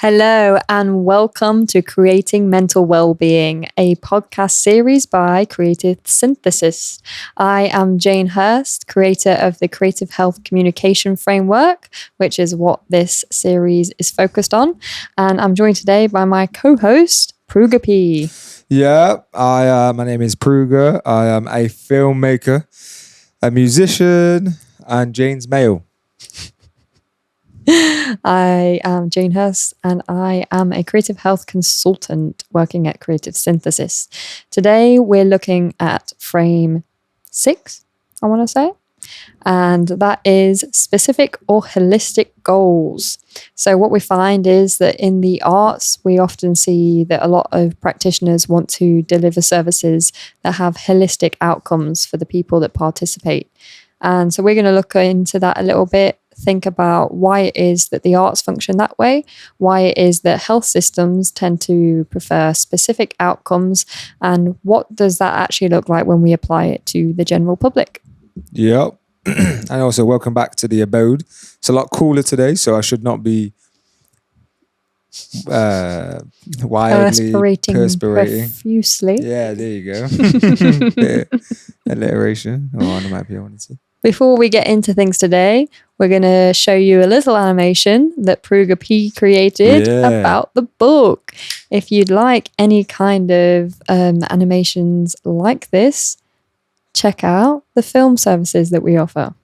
Hello and welcome to Creating Mental Wellbeing, a podcast series by Creative Synthesist. I am Jane Hurst, creator of the Creative Health Communication Framework, which is what this series is focused on. And I'm joined today by my co-host, Pruga P. Yeah, my name is Pruga. I am a filmmaker, a musician, and Jane's male. I am Jane Hurst and I am a creative health consultant working at Creative Synthesist. Today we're looking at frame 6, I want to say, and that is specific or holistic goals. So what we find is that in the arts, we often see that a lot of practitioners want to deliver services that have holistic outcomes for the people that participate. And so we're going to look into that a little bit, think about why it is that the arts function that way, why it is that health systems tend to prefer specific outcomes, and what does that actually look like when we apply it to the general public. Yep. And also welcome back to the abode. It's a lot cooler today, so I should not be wildly perspirating profusely. Yeah, there you go. Alliteration or onomatopoeia. Before we get into things today, we're going to show you a little animation that Pruga P created about the book. If you'd like any kind of animations like this, check out the film services that we offer.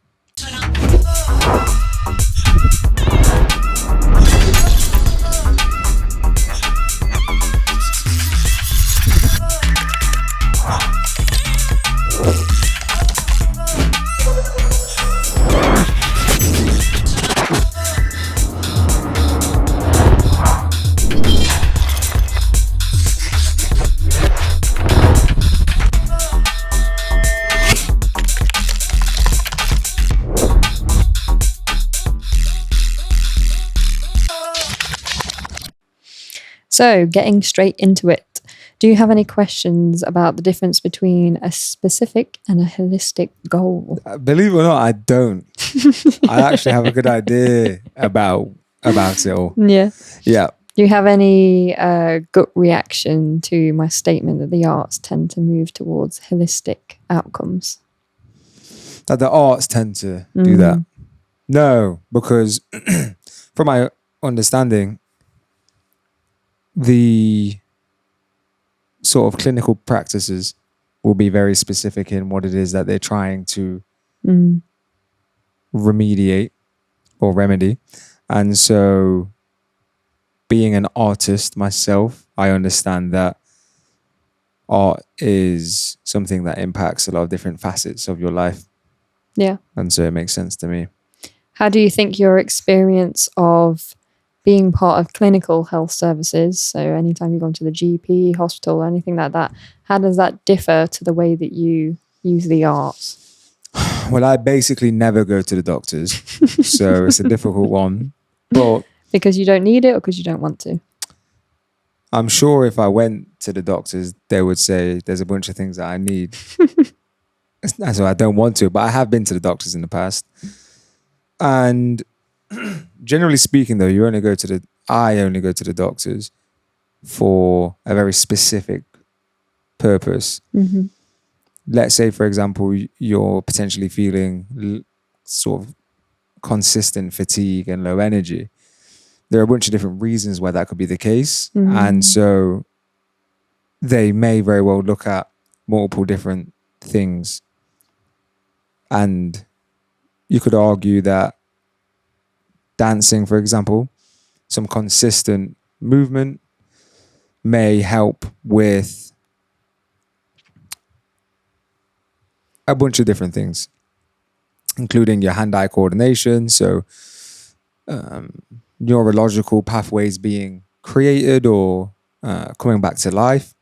So, getting straight into it. Do you have any questions about the difference between a specific and a holistic goal? Believe it or not, I don't. I actually have a good idea about it all. Yeah. Yeah. Do you have any gut reaction to my statement that the arts tend to move towards holistic outcomes? That the arts tend to do that? No, because from my understanding, the sort of clinical practices will be very specific in what it is that they're trying to remediate or remedy. And so being an artist myself, I understand that art is something that impacts a lot of different facets of your life. Yeah. And so it makes sense to me. How do you think your experience of being part of clinical health services, so anytime you've gone to the GP, hospital, or anything like that, how does that differ to the way that you use the arts? Well, I basically never go to the doctors, so it's a difficult one. But because you don't need it or because you don't want to? I'm sure if I went to the doctors, they would say there's a bunch of things that I need. So I don't want to, but I have been to the doctors in the past. And generally speaking, though, I only go to the doctors for a very specific purpose. Mm-hmm. Let's say, for example, you're potentially feeling sort of consistent fatigue and low energy. There are a bunch of different reasons why that could be the case. Mm-hmm. And so they may very well look at multiple different things. And you could argue that dancing, for example, some consistent movement may help with a bunch of different things, including your hand-eye coordination. So neurological pathways being created or coming back to life.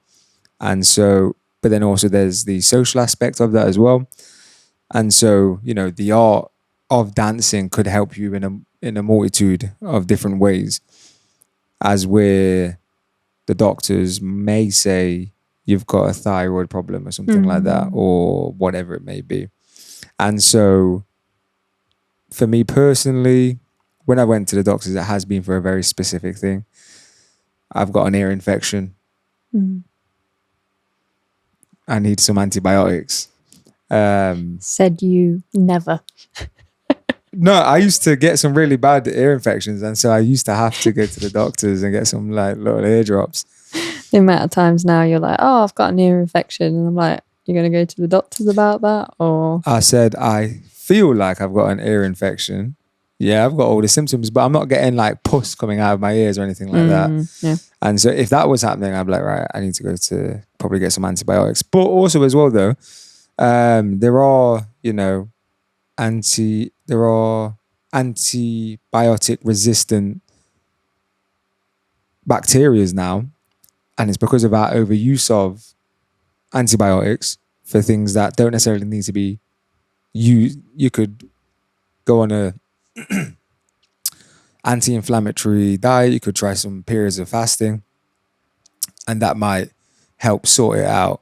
And so, but then also there's the social aspect of that as well. And so, the art of dancing could help you in a multitude of different ways, as where the doctors may say you've got a thyroid problem or something like that, or whatever it may be. And so for me personally, when I went to the doctors, it has been for a very specific thing. I've got an ear infection. Mm. I need some antibiotics. Said you never. No, I used to get some really bad ear infections, and so I used to have to go to the doctors and get some like little ear drops. The amount of times now you're like, oh, I've got an ear infection, and I'm like, you're going to go to the doctors about that? Or I said, I feel like I've got an ear infection. Yeah, I've got all the symptoms, but I'm not getting like pus coming out of my ears or anything like that. Yeah. And so if that was happening, I'd be like, right, I need to go to probably get some antibiotics. But also as well though, there are, antibiotic resistant bacteria now. And it's because of our overuse of antibiotics for things that don't necessarily need to be used. You could go on a anti-inflammatory diet. You could try some periods of fasting, and that might help sort it out.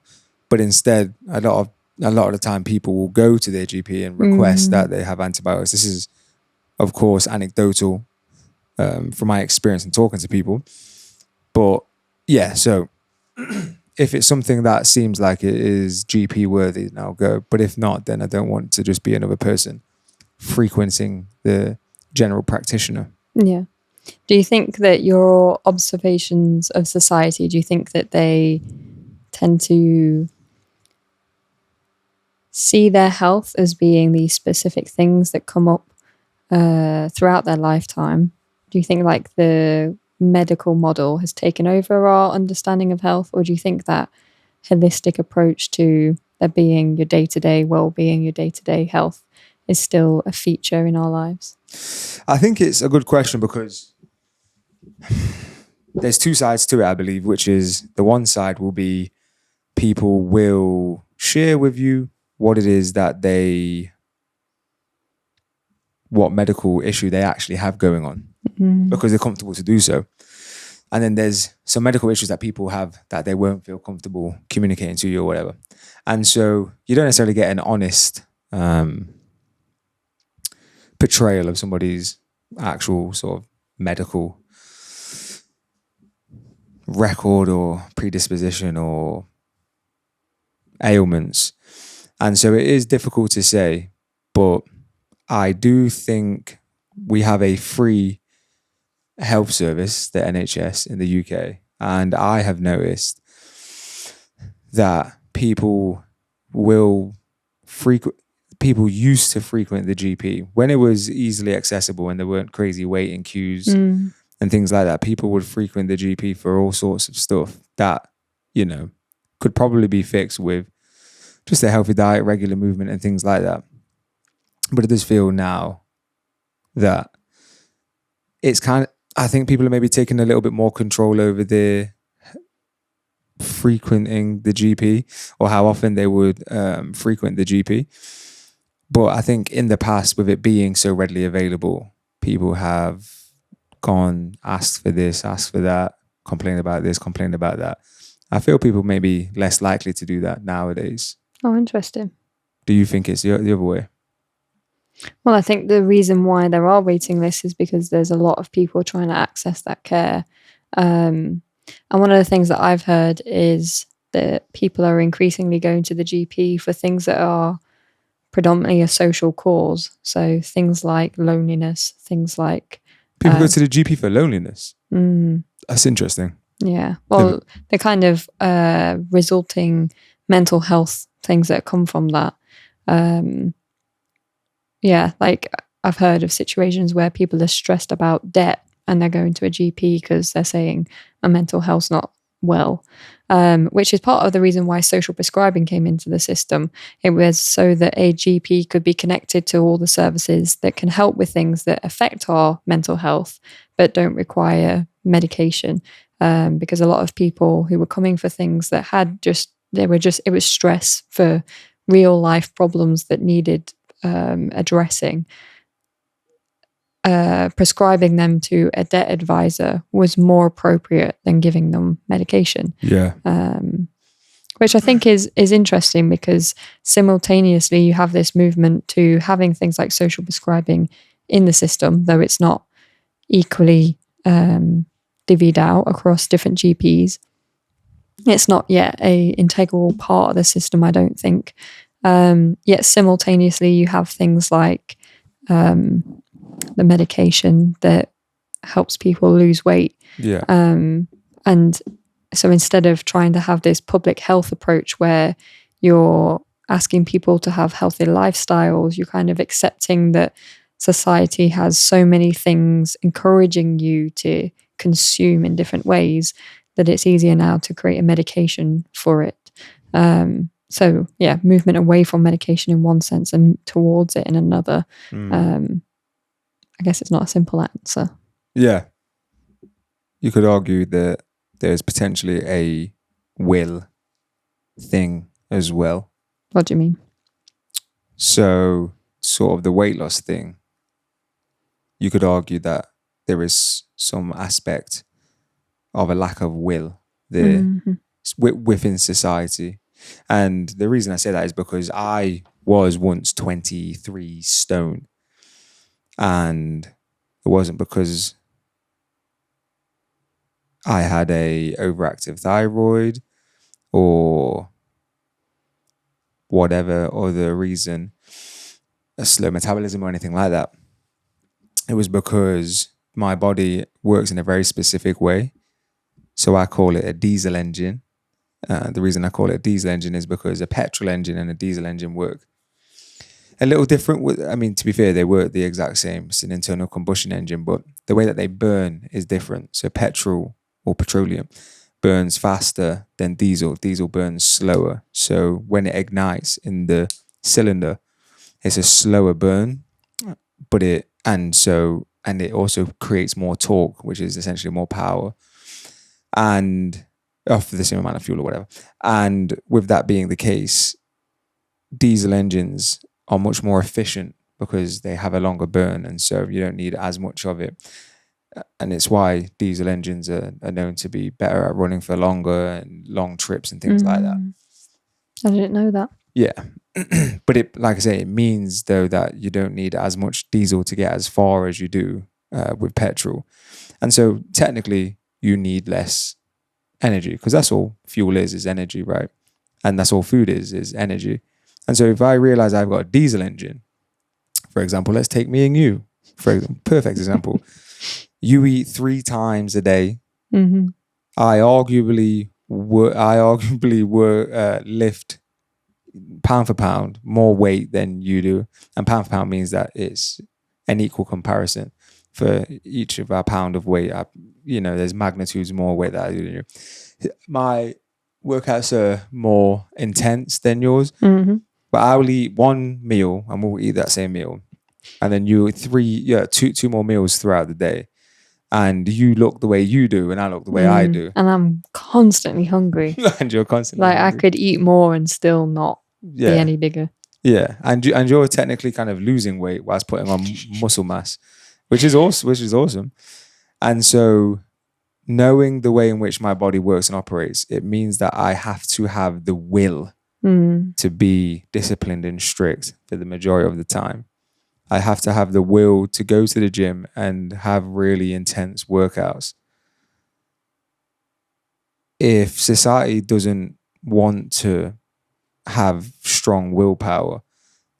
But instead, a lot of the time, people will go to their GP and request that they have antibiotics. This is, of course, anecdotal from my experience in talking to people. But yeah, so if it's something that seems like it is GP worthy, then I'll go. But if not, then I don't want to just be another person frequenting the general practitioner. Yeah. Do you think that your observations of society, do you think that they tend to see their health as being these specific things that come up throughout their lifetime? Do you think like the medical model has taken over our understanding of health, or do you think that holistic approach to there being your day-to-day well-being, your day-to-day health is still a feature in our lives? I think it's a good question because there's two sides to it, I believe, which is the one side will be people will share with you what it is that what medical issue they actually have going on because they're comfortable to do so. And then there's some medical issues that people have that they won't feel comfortable communicating to you or whatever. And so you don't necessarily get an honest portrayal of somebody's actual sort of medical record or predisposition or ailments. And so it is difficult to say, but I do think we have a free health service, the NHS in the UK, and I have noticed that people used to frequent the GP when it was easily accessible and there weren't crazy waiting queues and things like that. People would frequent the GP for all sorts of stuff that, could probably be fixed with just a healthy diet, regular movement and things like that. But it does feel now that it's I think people are maybe taking a little bit more control over their frequenting the GP or how often they would frequent the GP. But I think in the past, with it being so readily available, people have gone, asked for this, asked for that, complained about this, complained about that. I feel people may be less likely to do that nowadays. Oh, interesting. Do you think it's the other way? Well, I think the reason why there are waiting lists is because there's a lot of people trying to access that care. And one of the things that I've heard is that people are increasingly going to the GP for things that are predominantly a social cause. So things like loneliness, things like... People go to the GP for loneliness? That's interesting. Yeah. Well, the kind of resulting mental health things that come from that. Yeah, like I've heard of situations where people are stressed about debt and they're going to a GP because they're saying my mental health's not well, which is part of the reason why social prescribing came into the system. It was so that a GP could be connected to all the services that can help with things that affect our mental health but don't require medication, because a lot of people who were coming for things that it was stress for real life problems that needed addressing. Prescribing them to a debt advisor was more appropriate than giving them medication. Yeah. Which I think is interesting because simultaneously you have this movement to having things like social prescribing in the system, though it's not equally divvied out across different GPs. It's not yet a integral part of the system, I don't think. Yet simultaneously, you have things like the medication that helps people lose weight. Yeah. And so instead of trying to have this public health approach where you're asking people to have healthy lifestyles, you're kind of accepting that society has so many things encouraging you to consume in different ways that it's easier now to create a medication for it. So yeah, movement away from medication in one sense and towards it in another. I guess it's not a simple answer. Yeah. You could argue that there's potentially a will thing as well. What do you mean? So sort of the weight loss thing, you could argue that there is some aspect of a lack of will there within society. And the reason I say that is because I was once 23 stone, and it wasn't because I had a overactive thyroid or whatever other reason, a slow metabolism or anything like that. It was because my body works in a very specific way. So I call it a diesel engine. The reason I call it a diesel engine is because a petrol engine and a diesel engine work a little different. I mean, to be fair, they work the exact same. It's an internal combustion engine, but the way that they burn is different. So petrol or petroleum burns faster than diesel. Diesel burns slower. So when it ignites in the cylinder, it's a slower burn, but it also creates more torque, which is essentially more power, and for the same amount of fuel or whatever. And with that being the case, diesel engines are much more efficient because they have a longer burn, and so you don't need as much of it. And it's why diesel engines are known to be better at running for longer and long trips and things like that. I didn't know that. Yeah. But it, like I say, it means though that you don't need as much diesel to get as far as you do with petrol. And so technically you need less energy, because that's all fuel is energy, right? And that's all food is energy. And so if I realize I've got a diesel engine, for example, let's take me and you, for example, perfect example. You eat 3 times a day. Mm-hmm. I arguably lift pound for pound more weight than you do. And pound for pound means that it's an equal comparison. For each of our pound of weight, there's magnitudes more weight that I do. My workouts are more intense than yours, but I will eat one meal and we'll eat that same meal. And then you two more meals throughout the day. And you look the way you do and I look the way I do. And I'm constantly hungry. And you're constantly hungry. I could eat more and still not be any bigger. Yeah. And you're technically kind of losing weight whilst putting on muscle mass, which is awesome. And so knowing the way in which my body works and operates, it means that I have to have the will to be disciplined and strict for the majority of the time. I have to have the will to go to the gym and have really intense workouts. If society doesn't want to have strong willpower,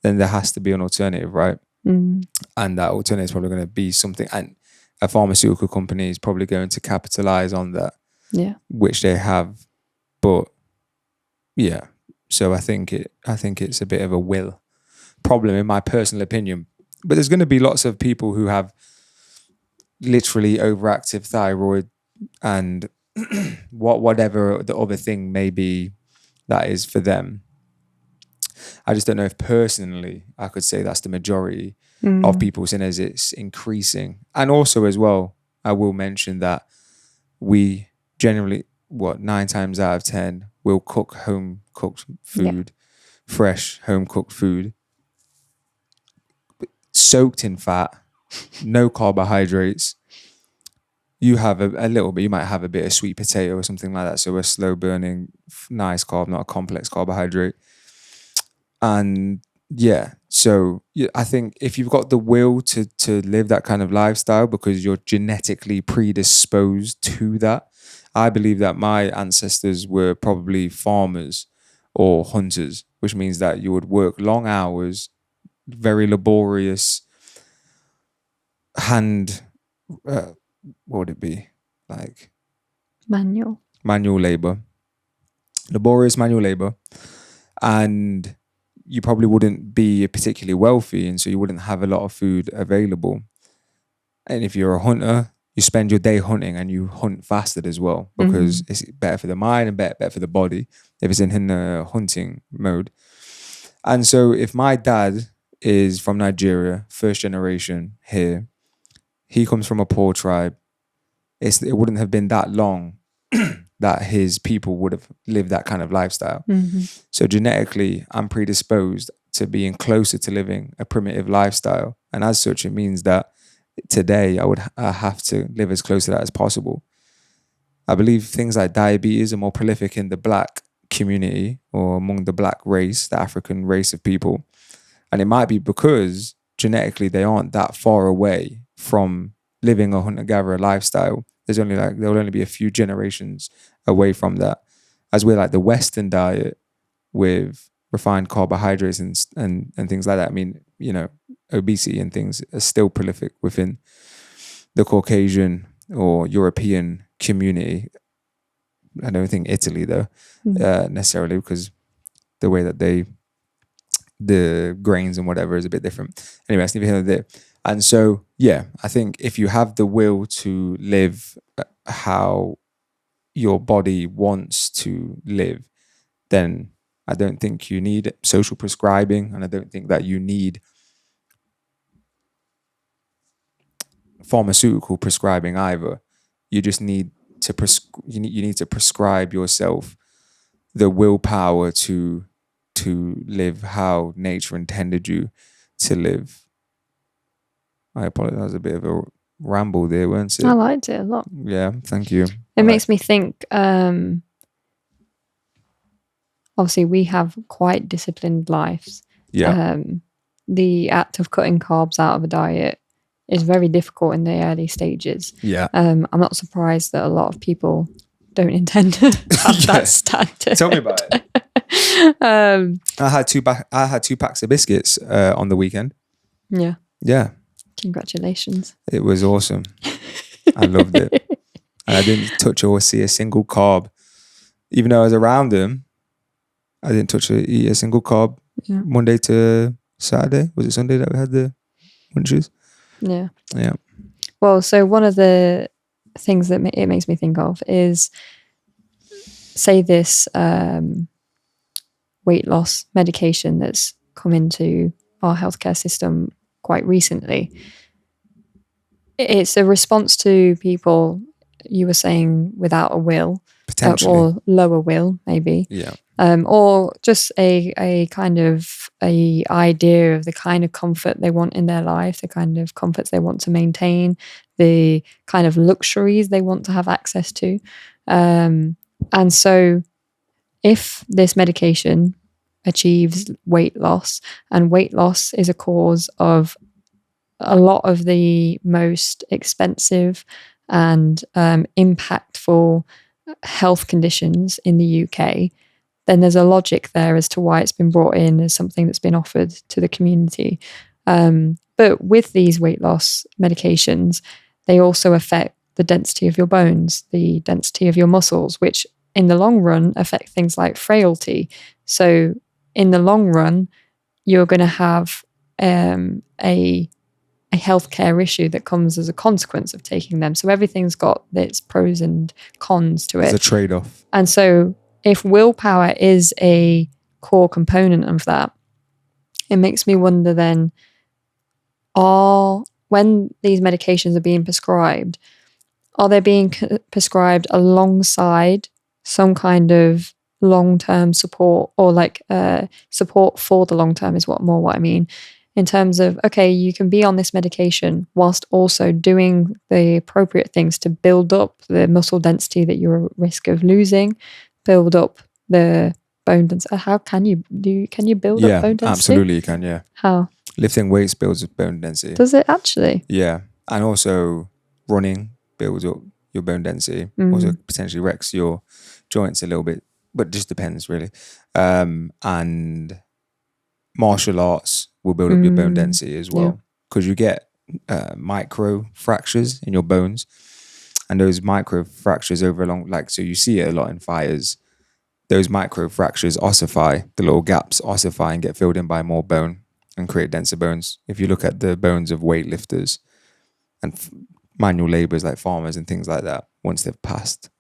then there has to be an alternative, right? And that alternative is probably going to be something, and a pharmaceutical company is probably going to capitalize on that, which they have. But yeah, so I think it's a bit of a will problem in my personal opinion. But there's going to be lots of people who have literally overactive thyroid and whatever the other thing may be that is for them. I just don't know if personally I could say that's the majority of people, seeing as it's increasing. And also as well, I will mention that we generally, 9 times out of 10 will cook home cooked food, fresh home cooked food, soaked in fat, no carbohydrates. You have a little bit, you might have a bit of sweet potato or something like that. So a slow burning, nice carb, not a complex carbohydrate. And yeah, So I think if you've got the will to live that kind of lifestyle because you're genetically predisposed to that, I believe that my ancestors were probably farmers or hunters, which means that you would work long hours, very laborious hand, what would it be? Like Manual. manual labor, laborious manual labor. And you probably wouldn't be particularly wealthy, and so you wouldn't have a lot of food available. And if you're a hunter, you spend your day hunting, and you hunt fasted as well because it's better for the mind and better for the body if it's in a hunting mode. And so if my dad is from Nigeria, first generation here, he comes from a poor tribe, it wouldn't have been that long that his people would have lived that kind of lifestyle. So genetically, I'm predisposed to being closer to living a primitive lifestyle. And as such, it means that today I have to live as close to that as possible. I believe things like diabetes are more prolific in the Black community or among the Black race, the African race of people. And it might be because genetically they aren't that far away from living a hunter-gatherer lifestyle. There'll only be a few generations away from that. As we're like the Western diet with refined carbohydrates and things like that. I mean, obesity and things are still prolific within the Caucasian or European community. I don't think Italy though, necessarily, because the way that the grains and whatever is a bit different. Anyway, that's neither here nor there. And so, yeah, I think if you have the will to live how your body wants to live, then I don't think you need social prescribing, and I don't think that you need pharmaceutical prescribing either. You just need to you need to prescribe yourself the willpower to live how nature intended you to live. I apologize, that was a bit of a ramble there, weren't it? I liked it a lot. Yeah, thank you. It makes me think, obviously we have quite disciplined lives. Yeah. The act of cutting carbs out of a diet is very difficult in the early stages. Yeah. I'm not surprised that a lot of people don't intend to have that standard. Tell me about it. I had two packs of biscuits on the weekend. Yeah. Yeah. Congratulations. It was awesome. I loved it. And I didn't touch or see a single carb. Even though I was around them, I didn't eat a single carb. Yeah. Monday to Saturday. Was it Sunday that we had the lunches? Yeah. Yeah. Well, so one of the things that it makes me think of is, say this weight loss medication that's come into our healthcare system quite recently. It's a response to people, you were saying, without a will, potentially, or lower will, maybe. Yeah. Or just a kind of a idea of the kind of comfort they want in their life, the kind of comforts they want to maintain, the kind of luxuries they want to have access to. And so if this medication achieves weight loss, and weight loss is a cause of a lot of the most expensive and impactful health conditions in the UK, then there's a logic there as to why it's been brought in as something that's been offered to the community. But with these weight loss medications, they also affect the density of your bones, the density of your muscles, which in the long run affect things like frailty. So in the long run, you're going to have a healthcare issue that comes as a consequence of taking them. So everything's got its pros and cons to it. It's a trade-off. And so if willpower is a core component of that, it makes me wonder then, when these medications are being prescribed, are they being prescribed alongside some kind of long-term support, or like support for the long term is what I mean, in terms of, okay, you can be on this medication whilst also doing the appropriate things to build up the muscle density that you're at risk of losing, build up the bone density? How can you build up bone density? Absolutely you can. Yeah, How lifting weights builds up bone density. does it actually? Yeah, and also running builds up your bone density. Also potentially wrecks your joints a little bit, but it just depends really. And martial arts will build up your bone density as well, because you get micro fractures in your bones, and those micro fractures over a long, like, so you see it a lot in fires. Those micro fractures ossify, the little gaps ossify and get filled in by more bone and create denser bones. If you look at the bones of weightlifters and manual laborers like farmers and things like that, once they've passed,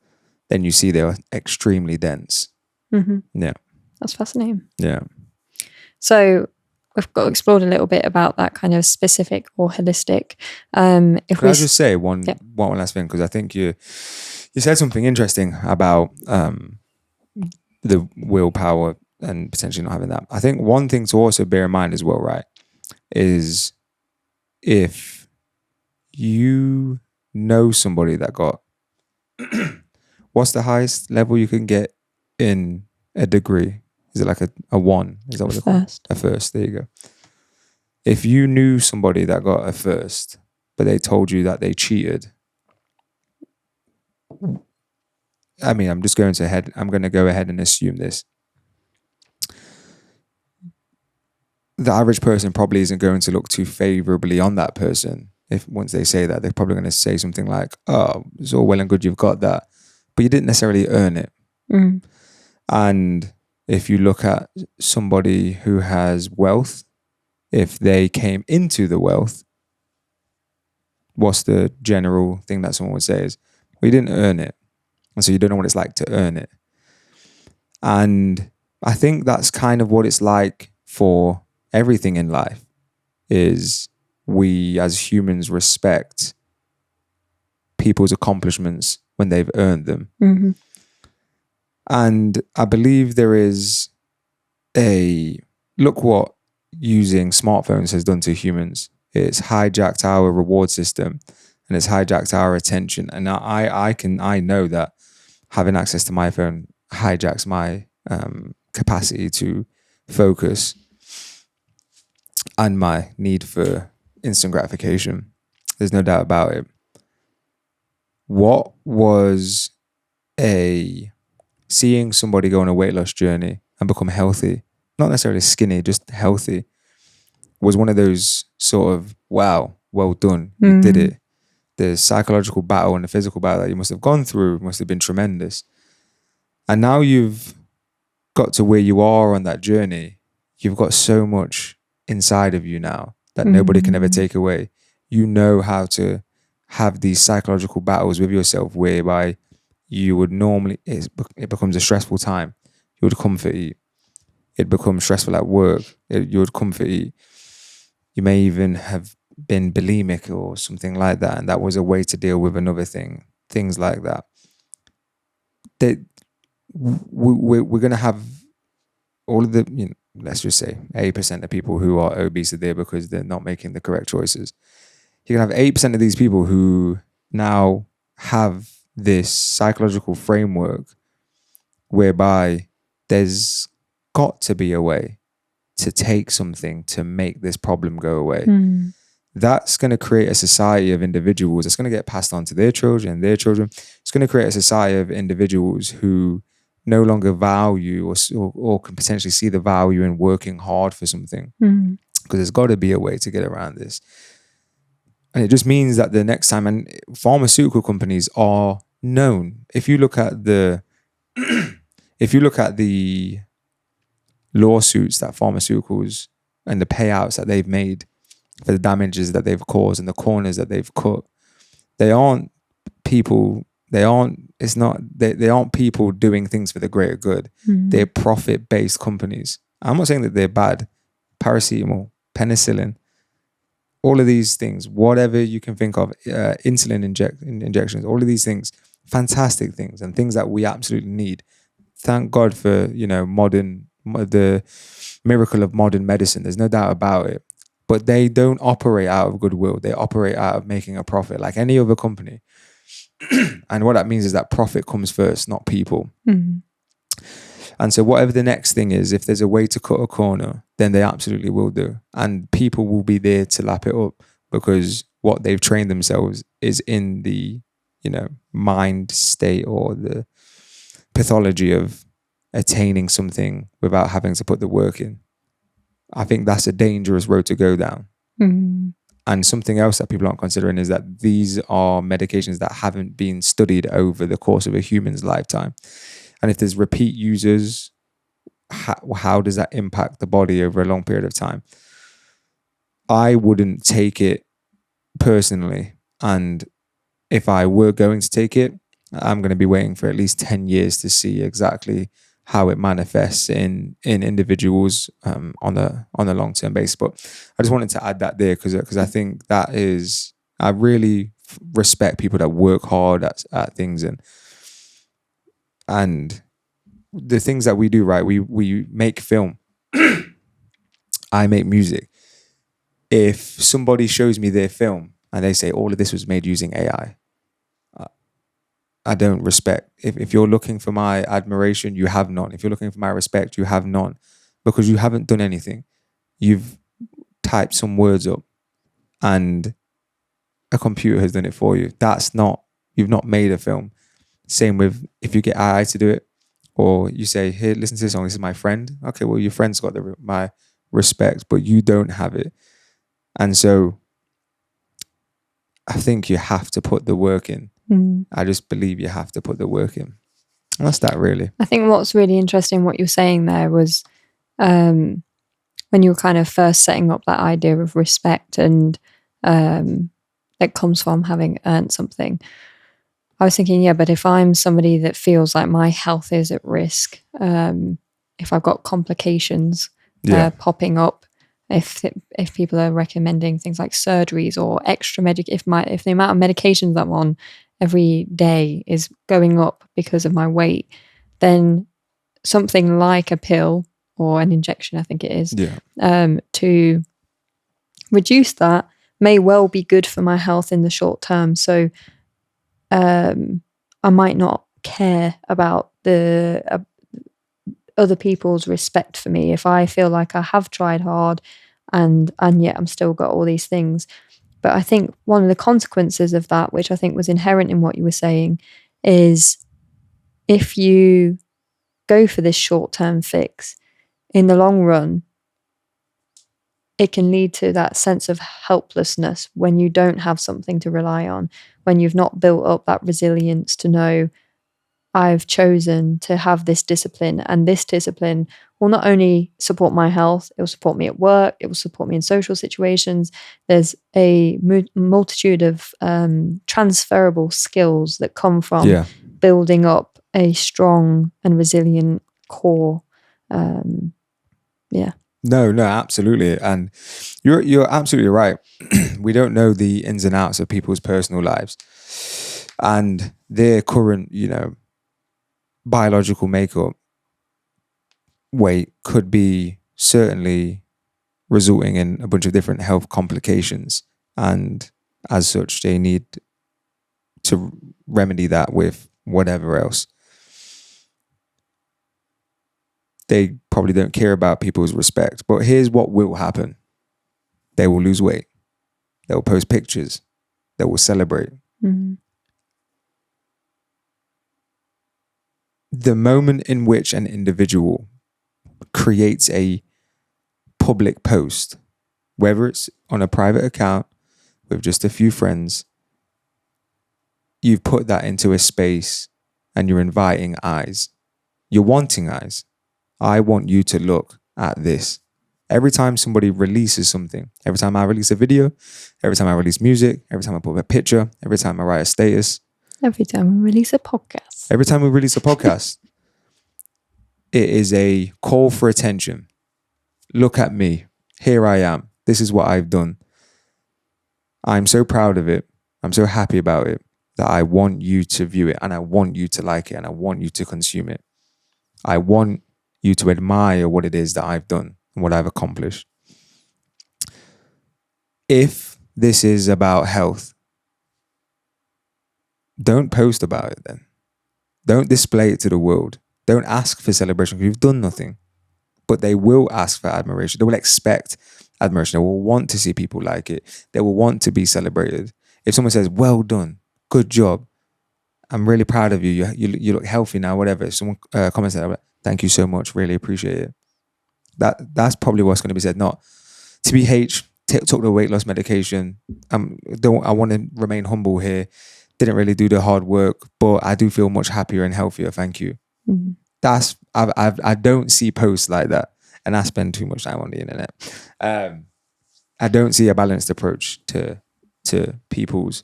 then you see they're extremely dense. Yeah. That's fascinating. Yeah. So we've got explored a little bit about that kind of specific or holistic. Can I just say one last thing? Because I think you said something interesting about the willpower and potentially not having that. I think one thing to also bear in mind as well, right, is if you know somebody that got what's the highest level you can get in a degree? Is it like a 1? Is that what it's called? A first. There you go. If you knew somebody that got a first, but they told you that they cheated, I mean, I'm going to go ahead and assume this. The average person probably isn't going to look too favorably on that person. If once they say that, they're probably going to say something like, "Oh, it's all well and good you've got that, but you didn't necessarily earn it." And if you look at somebody who has wealth, if they came into the wealth, what's the general thing that someone would say is, "Well, you didn't earn it, and so you don't know what it's like to earn it." And I think that's kind of what it's like for everything in life, is we as humans respect people's accomplishments when they've earned them. And I believe there is look what using smartphones has done to humans. It's hijacked our reward system and it's hijacked our attention. And I know that having access to my phone hijacks my capacity to focus and my need for instant gratification. There's no doubt about it. What was seeing somebody go on a weight loss journey and become healthy, not necessarily skinny, just healthy, was one of those sort of, wow, well done, you did it. The psychological battle and the physical battle that you must have gone through must have been tremendous. And now you've got to where you are on that journey. You've got so much inside of you now that nobody can ever take away. You know how to have these psychological battles with yourself whereby you would normally, it becomes a stressful time. You would comfort eat. It becomes stressful at work. You would comfort eat. You may even have been bulimic or something like that, and that was a way to deal with another thing. Things like that. We're going to have all of the, let's just say 8% of people who are obese are there because they're not making the correct choices. You're going to have 8% of these people who now have this psychological framework whereby there's got to be a way to take something to make this problem go away. That's going to create a society of individuals. It's going to get passed on to their children and their children. It's going to create a society of individuals who no longer value or can potentially see the value in working hard for something. Because there's got to be a way to get around this. And it just means that the next time, and pharmaceutical companies are known. If you look at the lawsuits that pharmaceuticals and the payouts that they've made for the damages that they've caused and the corners that they've cut, they aren't people doing things for the greater good. They're profit-based companies. I'm not saying that they're bad. Paracetamol, penicillin, all of these things, whatever you can think of, insulin injections, all of these things, fantastic things and things that we absolutely need. Thank God for, the miracle of modern medicine. There's no doubt about it. But they don't operate out of goodwill. They operate out of making a profit like any other company. And what that means is that profit comes first, not people. And so whatever the next thing is, if there's a way to cut a corner, then they absolutely will do. And people will be there to lap it up because what they've trained themselves is in the, mind state or the pathology of attaining something without having to put the work in. I think that's a dangerous road to go down. Mm. And something else that people aren't considering is that these are medications that haven't been studied over the course of a human's lifetime. And if there's repeat users, how does that impact the body over a long period of time? I wouldn't take it personally. And if I were going to take it, I'm going to be waiting for at least 10 years to see exactly how it manifests in individuals on a long-term basis. But I just wanted to add that there because I think that is, I really respect people that work hard at things and the things that we do, right? We make film. I make music. If somebody shows me their film and they say all of this was made using AI, I don't respect. If you're looking for my admiration, you have none. If you're looking for my respect, you have none, because you haven't done anything. You've typed some words up and a computer has done it for you. You've not made a film. Same with if you get AI to do it, or you say, here, listen to this song, this is my friend. Okay, well, your friend's got my respect, but you don't have it. And so I think you have to put the work in. I just believe you have to put the work in. And that's that, really. I think what's really interesting, what you're saying there was when you were kind of first setting up that idea of respect and it comes from having earned something. I was thinking, yeah, but if I'm somebody that feels like my health is at risk, if I've got complications popping up, if people are recommending things like surgeries or extra if the amount of medications I'm on every day is going up because of my weight, then something like a pill or an injection, I think it is, to reduce that may well be good for my health in the short term. So I might not care about the other people's respect for me if I feel like I have tried hard and yet I'm still got all these things. But I think one of the consequences of that, which I think was inherent in what you were saying, is if you go for this short-term fix, in the long run, it can lead to that sense of helplessness when you don't have something to rely on, when you've not built up that resilience to know, I've chosen to have this discipline, and this discipline will not only support my health, it will support me at work, it will support me in social situations. There's a multitude of transferable skills that come from building up a strong and resilient core. No, absolutely. And you're absolutely right. We don't know the ins and outs of people's personal lives and their current, biological makeup. Weight could be certainly resulting in a bunch of different health complications. And as such, they need to remedy that with whatever else. They probably don't care about people's respect. But here's what will happen. They will lose weight. They will post pictures. They will celebrate. Mm-hmm. The moment in which an individual creates a public post, whether it's on a private account with just a few friends, you've put that into a space and you're inviting eyes. You're wanting eyes. I want you to look at this. Every time somebody releases something, every time I release a video, every time I release music, every time I put a picture, every time I write a status, every time we release a podcast. Every time we release a podcast, it is a call for attention. Look at me. Here I am. This is what I've done. I'm so proud of it. I'm so happy about it that I want you to view it and I want you to like it and I want you to consume it. I want you to admire what it is that I've done and what I've accomplished. If this is about health, don't post about it then. Don't display it to the world. don't ask for celebration because you've done nothing. But they will ask for admiration. They will expect admiration. They will want to see people like it. They will want to be celebrated. If someone says, well done, good job, I'm really proud of you. You look healthy now, whatever. If someone comments that, thank you so much, really appreciate it. That's probably what's going to be said. Not TBH, took the weight loss medication. I want to remain humble here. Didn't really do the hard work, but I do feel much happier and healthier. Thank you. Mm. I don't see posts like that, and I spend too much time on the internet. I don't see a balanced approach to people's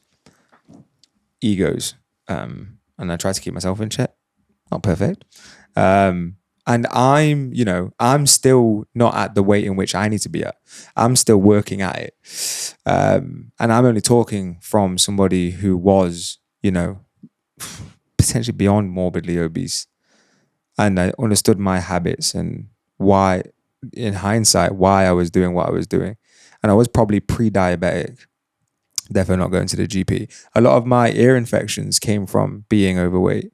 egos, and I try to keep myself in check. Not perfect, and I'm still not at the weight in which I need to be at. I'm still working at it, and I'm only talking from somebody who was, potentially beyond morbidly obese. And I understood my habits and why, in hindsight, why I was doing what I was doing. And I was probably pre-diabetic, therefore not going to the GP. A lot of my ear infections came from being overweight.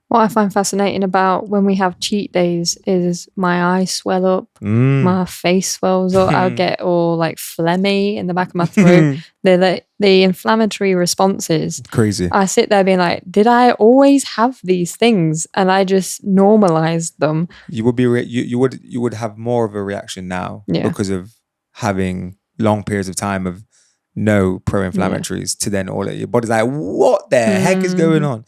What I find fascinating about when we have cheat days is my eyes swell up, my face swells up, I'll get all like phlegmy in the back of my throat. The inflammatory responses. Crazy. I sit there being like, did I always have these things? And I just normalized them. You would be you would have more of a reaction now because of having long periods of time of no pro-inflammatories to then all of your body's like, what the heck is going on?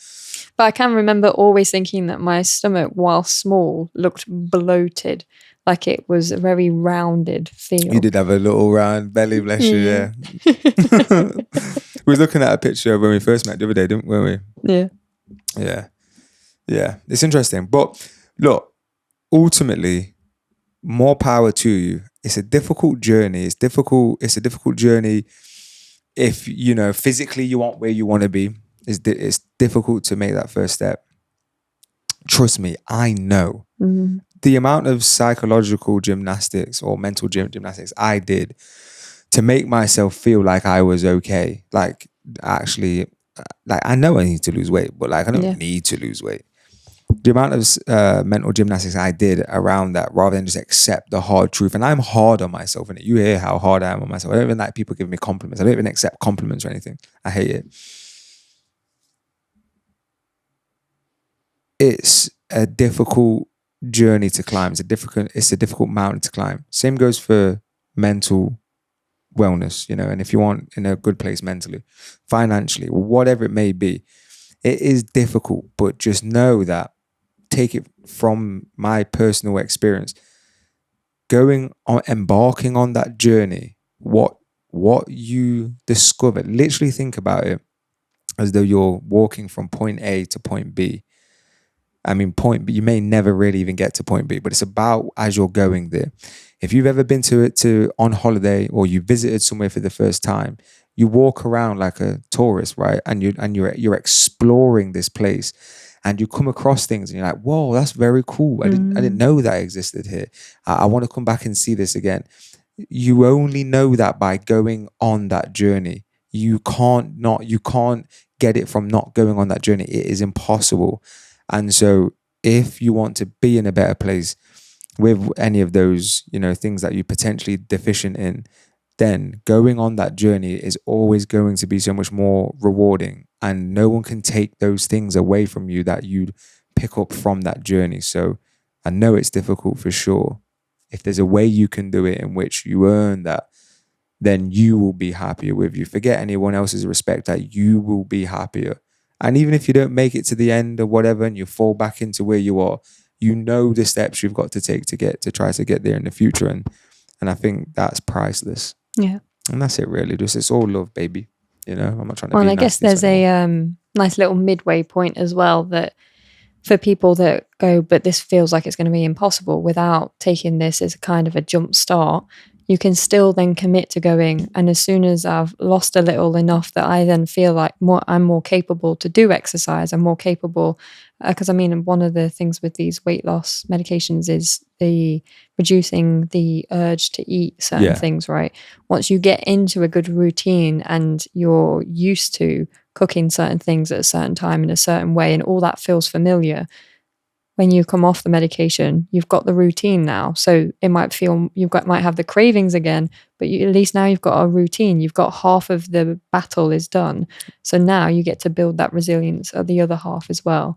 But I can remember always thinking that my stomach, while small, looked bloated, like it was a very rounded feel. You did have a little round belly, bless you, yeah. We were looking at a picture of when we first met the other day, weren't we? Yeah. Yeah. Yeah. It's interesting. But look, ultimately, more power to you. It's a difficult journey. It's a difficult journey if, physically you aren't where you want to be. It's difficult to make that first step. Trust me, I know. Mm-hmm. The amount of psychological gymnastics or mental gymnastics I did to make myself feel like I was okay. Like, actually, I know I need to lose weight, but I don't need to lose weight. The amount of mental gymnastics I did around that, rather than just accept the hard truth. And I'm hard on myself. And you hear how hard I am on myself. I don't even like people giving me compliments. I don't even accept compliments or anything. I hate it. It's a difficult journey to climb. It's a difficult mountain to climb. Same goes for mental wellness, and if you want in a good place mentally, financially, whatever it may be, it is difficult, but just know that, take it from my personal experience, embarking on that journey, what you discover, literally think about it as though you're walking from point A to point B. I mean, point B, you may never really even get to point B, but it's about as you're going there. If you've ever been to on holiday or you visited somewhere for the first time, you walk around like a tourist, right? And you're exploring this place, and you come across things, and you're like, "Whoa, that's very cool. I didn't know that existed here. I want to come back and see this again." You only know that by going on that journey. You can't get it from not going on that journey. It is impossible. And so if you want to be in a better place with any of those, things that you're potentially deficient in, then going on that journey is always going to be so much more rewarding. And no one can take those things away from you that you'd pick up from that journey. So I know it's difficult for sure. If there's a way you can do it in which you earn that, then you will be happier with you. Forget anyone else's respect, that you will be happier. And even if you don't make it to the end or whatever, and you fall back into where you are, the steps you've got to take to try to get there in the future. And I think that's priceless. Yeah. And that's it really. It's all love, baby. I'm not trying to be Well, I guess there's a nice little midway point as well, that for people that go, but this feels like it's going to be impossible, without taking this as a kind of a jump start, you can still then commit to going. And as soon as I've lost a little enough that I then feel like I'm more capable to do exercise, I'm more capable, because one of the things with these weight loss medications is reducing the urge to eat certain things, right? Once you get into a good routine and you're used to cooking certain things at a certain time in a certain way, and all that feels familiar, when you come off the medication, you've got the routine now. So it might feel might have the cravings again, but at least now you've got a routine. You've got half of the battle is done. So now you get to build that resilience of the other half as well.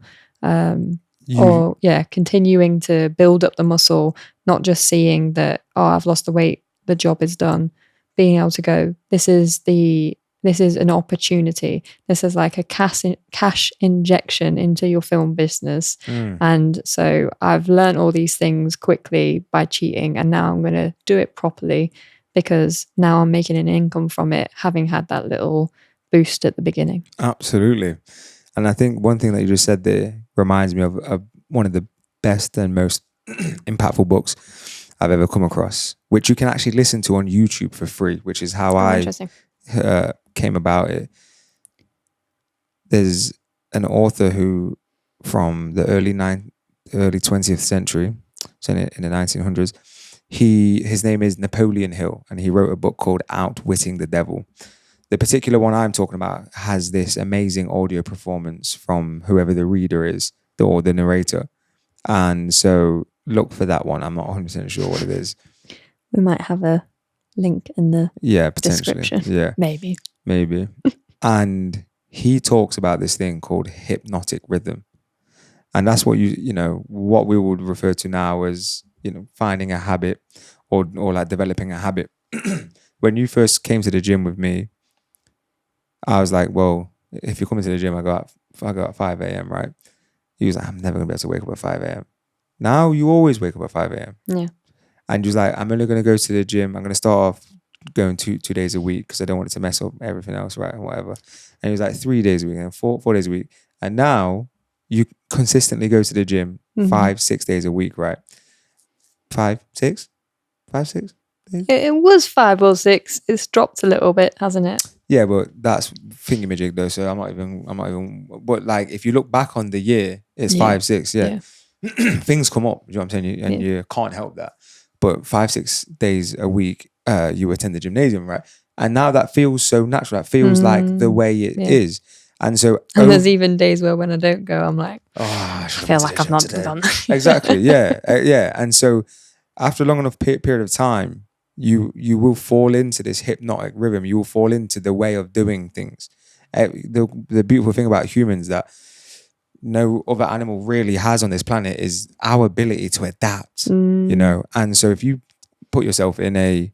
Continuing to build up the muscle, not just seeing that, oh, I've lost the weight, the job is done. Being able to go, this is an opportunity. This is like a cash injection into your film business. And so I've learned all these things quickly by cheating, and now I'm going to do it properly because now I'm making an income from it, having had that little boost at the beginning. Absolutely. And I think one thing that you just said there reminds me of one of the best and most impactful books I've ever come across, which you can actually listen to on YouTube for free, which is how I came about it. There's an author who, from the early 20th century, so in the 1900s, his name is Napoleon Hill, and he wrote a book called Outwitting the Devil. The particular one I'm talking about has this amazing audio performance from whoever the reader is, or the narrator. And so look for that one. I'm not 100% sure what it is. We might have a link in the potentially. description. Yeah. Maybe. And he talks about this thing called hypnotic rhythm. And that's what what we would refer to now as, finding a habit or like developing a habit. When you first came to the gym with me, I was like, well, if you're coming to the gym, I go at 5 a.m., right? He was like, I'm never going to be able to wake up at 5 a.m. Now you always wake up at 5 a.m. Yeah. And he was like, I'm only going to go to the gym. I'm going to start off going two days a week because I don't want it to mess up everything else, right? And whatever. And he was like 3 days a week and four days a week. And now you consistently go to the gym 5-6 days a week, right? 5, 6 days? It was 5 or 6. It's dropped a little bit, hasn't it? Yeah, but that's thingamajig though. So I'm not even. But like, if you look back on the year, it's 5, 6. Yeah. Things come up. You know what I'm saying? You can't help that. But 5-6 days a week, you attend the gymnasium, right? And now that feels so natural. That feels like the way it is. And so, there's even days where when I don't go, I'm like, I feel like I've not done that. Exactly. Yeah. And so, after a long enough period of time, you will fall into this hypnotic rhythm. You will fall into the way of doing things. The beautiful thing about humans that no other animal really has on this planet is our ability to adapt, And so if you put yourself in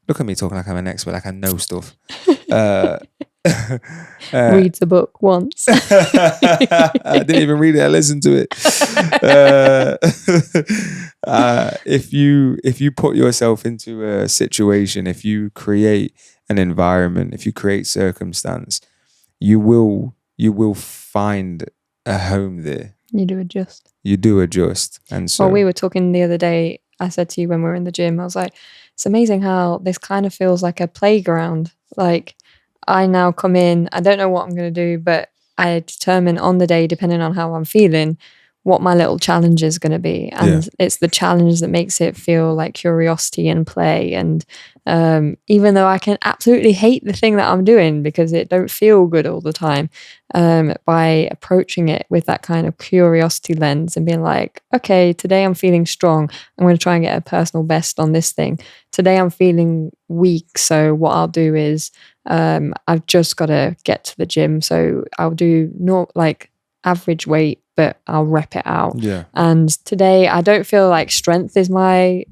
look at me talking like I'm an expert, like I know stuff. Read the book once. I didn't even read it. I listened to it. If you put yourself into a situation, if you create an environment, if you create circumstance, you will find a home there. You do adjust. And so, well, we were talking the other day. I said to you when we were in the gym, I was like, it's amazing how this kind of feels like a playground. Like, I now come in, I don't know what I'm going to do, but I determine on the day, depending on how I'm feeling, what my little challenge is going to be. And it's the challenge that makes it feel like curiosity and play. And even though I can absolutely hate the thing that I'm doing because it don't feel good all the time, by approaching it with that kind of curiosity lens and being like, okay, today I'm feeling strong. I'm going to try and get a personal best on this thing. Today I'm feeling weak. So what I'll do is I've just got to get to the gym. So I'll do not like average weight, but I'll rep it out. Yeah. And today I don't feel like strength is my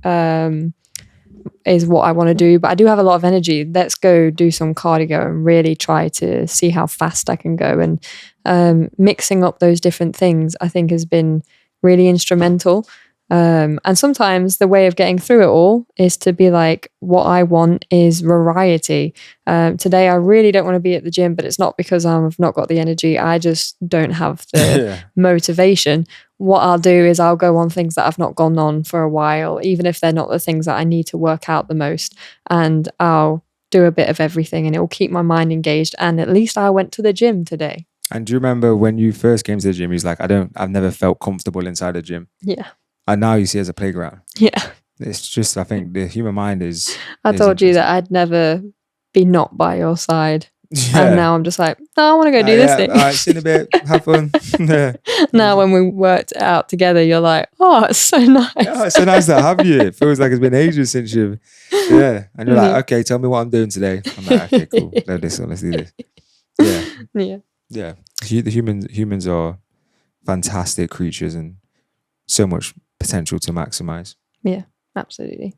is what I want to do, but I do have a lot of energy. Let's go do some cardio and really try to see how fast I can go. And mixing up those different things, I think, has been really instrumental. And sometimes the way of getting through it all is to be like, what I want is variety. Today, I really don't want to be at the gym, but it's not because I've not got the energy. I just don't have the motivation. What I'll do is I'll go on things that I've not gone on for a while, even if they're not the things that I need to work out the most. And I'll do a bit of everything and it will keep my mind engaged. And at least I went to the gym today. And do you remember when you first came to the gym, he's like, I've never felt comfortable inside a gym. Yeah. And now you see it as a playground. Yeah. It's just, I think the human mind is... I told you that I'd never be not by your side And now I'm just like, no, I want to go do this thing. All right, see you in a bit. Have fun. Yeah. Now when we worked it out together, you're like, oh, it's so nice. Yeah, it's so nice to have you. It feels like it's been ages since you've, and you're like, okay, tell me what I'm doing today. I'm like, okay, cool. Let's do this. Yeah. The humans are fantastic creatures and so much potential to maximize. Yeah, absolutely.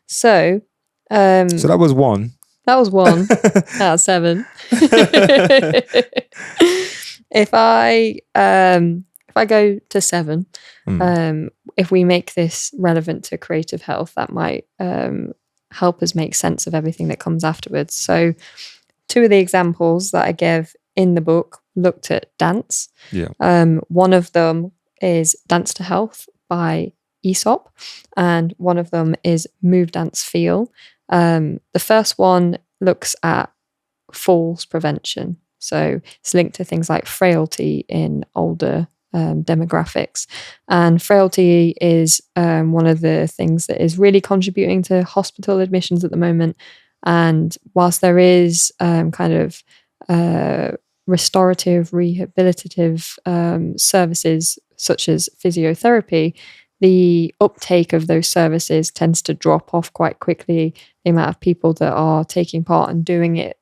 So that was one. That was 1 out of 7. If I go to 7, if we make this relevant to creative health, that might help us make sense of everything that comes afterwards. So 2 of the examples that I gave in the book looked at dance. Yeah. One of them is Dance to Health by Aesop, and one of them is Move, Dance, Feel. The first one looks at falls prevention. So it's linked to things like frailty in older demographics. And frailty is one of the things that is really contributing to hospital admissions at the moment. And whilst there is kind of restorative, rehabilitative services such as physiotherapy, the uptake of those services tends to drop off quite quickly. The amount of people that are taking part and doing it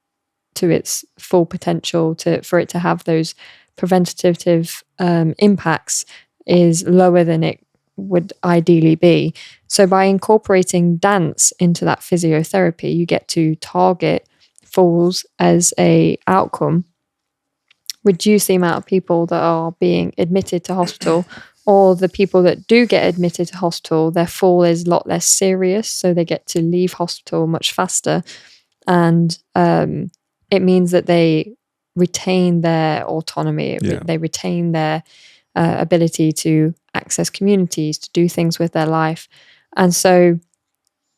to its full potential for it to have those preventative impacts is lower than it would ideally be. So by incorporating dance into that physiotherapy, you get to target falls as a outcome, reduce the amount of people that are being admitted to hospital, or the people that do get admitted to hospital, their fall is a lot less serious, so they get to leave hospital much faster. And it means that they retain their autonomy, they retain their ability to access communities, to do things with their life. And so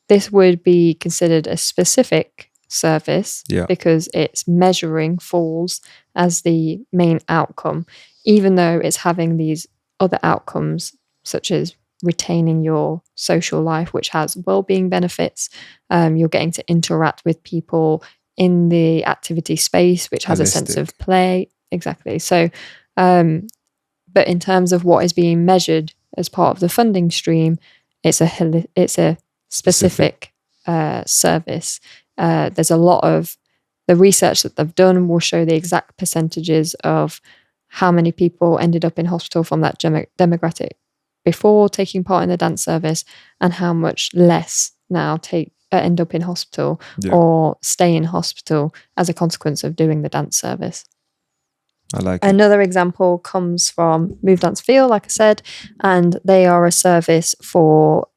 this would be considered a specific service because it's measuring falls as the main outcome, even though it's having these other outcomes such as retaining your social life, which has well-being benefits. You're getting to interact with people in the activity space, which has a sense of play. Exactly. So, but in terms of what is being measured as part of the funding stream, it's a specific service. There's a lot of the research that they've done will show the exact percentages of how many people ended up in hospital from that demographic before taking part in the dance service, and how much less now end up in hospital or stay in hospital as a consequence of doing the dance service. I like it. Another example comes from Move, Dance, Feel, like I said, and they are a service for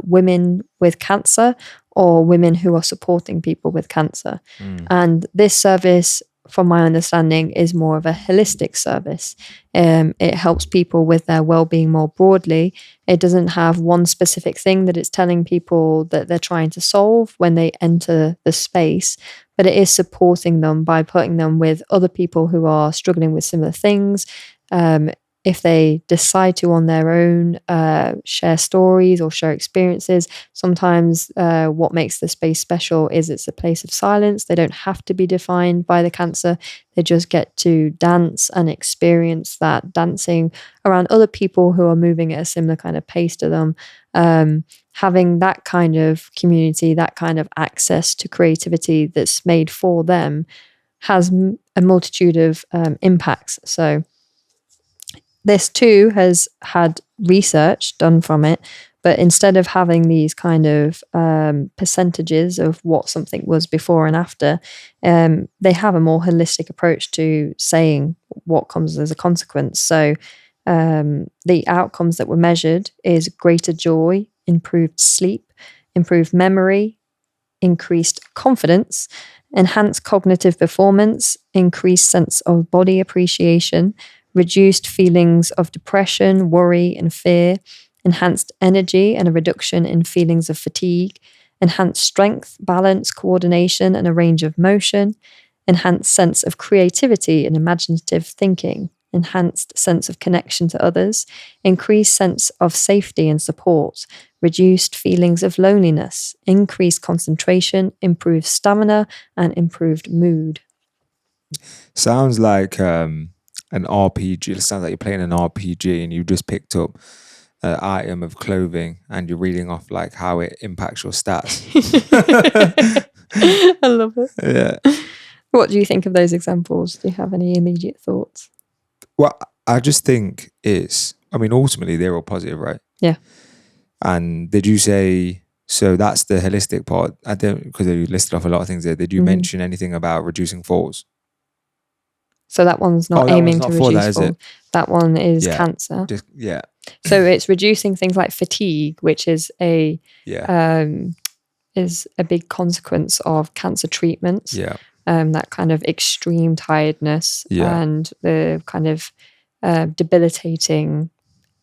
women with cancer or women who are supporting people with cancer. And this service, from my understanding, is more of a holistic service. It helps people with their well-being more broadly. It doesn't have one specific thing that it's telling people that they're trying to solve when they enter the space, but it is supporting them by putting them with other people who are struggling with similar things. If they decide to on their own share stories or share experiences, sometimes what makes the space special is it's a place of silence. They don't have to be defined by the cancer. They just get to dance and experience that dancing around other people who are moving at a similar kind of pace to them. Having that kind of community, that kind of access to creativity that's made for them has a multitude of impacts. So this too has had research done from it, but instead of having these kind of percentages of what something was before and after, they have a more holistic approach to saying what comes as a consequence. So the outcomes that were measured is greater joy, improved sleep, improved memory, increased confidence, enhanced cognitive performance, increased sense of body appreciation, reduced feelings of depression, worry, and fear, enhanced energy and a reduction in feelings of fatigue, enhanced strength, balance, coordination, and a range of motion, enhanced sense of creativity and imaginative thinking, enhanced sense of connection to others, increased sense of safety and support, reduced feelings of loneliness, increased concentration, improved stamina, and improved mood. Sounds like an RPG. It sounds like you're playing an RPG and you just picked up an item of clothing and you're reading off like how it impacts your stats. I love it. Yeah. What do you think of those examples? Do you have any immediate thoughts? Well, I just think ultimately they're all positive, right? Yeah. And did you say, so that's the holistic part? I don't, because you listed off a lot of things there. Did you mention anything about reducing falls? So that one's not aiming to reduce falls. That one is cancer. So it's reducing things like fatigue, which is a big consequence of cancer treatments. Yeah. That kind of extreme tiredness and the kind of debilitating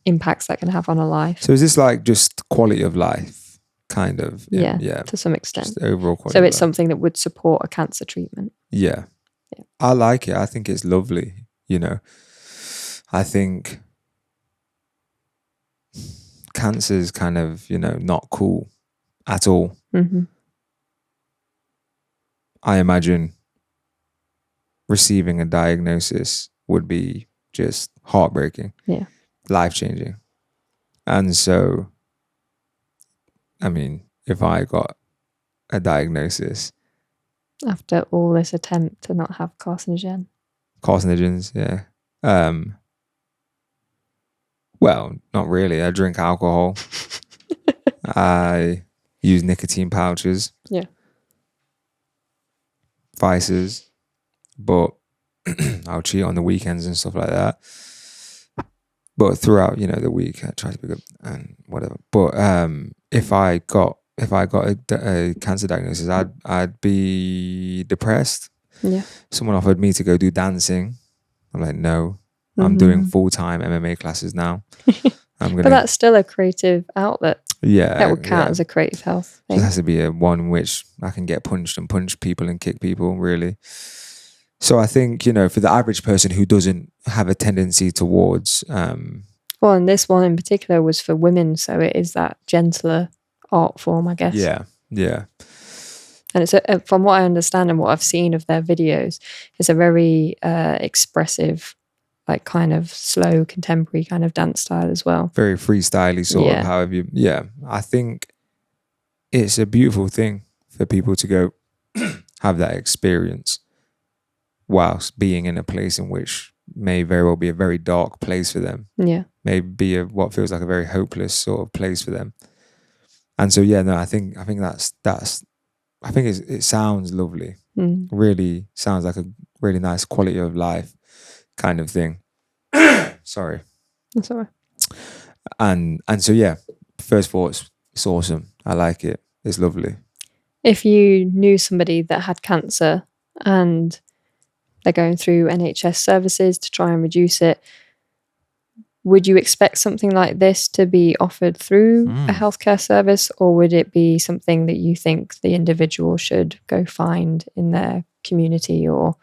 impacts that can have on a life. So is this like just quality of life, kind of? Yeah, to some extent. Just overall quality. So it's something that would support a cancer treatment. Yeah. I like it. I think it's lovely. I think cancer is kind of, not cool at all. Mm-hmm. I imagine receiving a diagnosis would be just heartbreaking. Yeah. Life-changing. And so, if I got a diagnosis after all this attempt to not have carcinogens, yeah. Well, not really. I drink alcohol. I use nicotine pouches. Yeah. Vices. But I'll cheat on the weekends and stuff like that. But throughout, the week, I try to be good and whatever. But if I got a cancer diagnosis, I'd be depressed. Yeah. Someone offered me to go do dancing. I'm like, no. I'm doing full-time MMA classes now. But that's still a creative outlet. Yeah. That would count as a creative health thing. It has to be a one which I can get punched and punch people and kick people, really. So I think, for the average person who doesn't have a tendency towards... well, and this one in particular was for women, so it is that gentler art form, I guess. Yeah. And it's from what I understand and what I've seen of their videos, it's a very expressive, like kind of slow contemporary kind of dance style as well. Very freestyly sort of, however you... Yeah, I think it's a beautiful thing for people to go have that experience whilst being in a place in which may very well be a very dark place for them. Yeah. May be what feels like a very hopeless sort of place for them. And so, I think it sounds lovely. Really sounds like a really nice quality of life kind of thing. Sorry. That's all right. And so, first thoughts, it's awesome. I like it. It's lovely. If you knew somebody that had cancer and they're going through NHS services to try and reduce it, would you expect something like this to be offered through a healthcare service, or would it be something that you think the individual should go find in their community? Or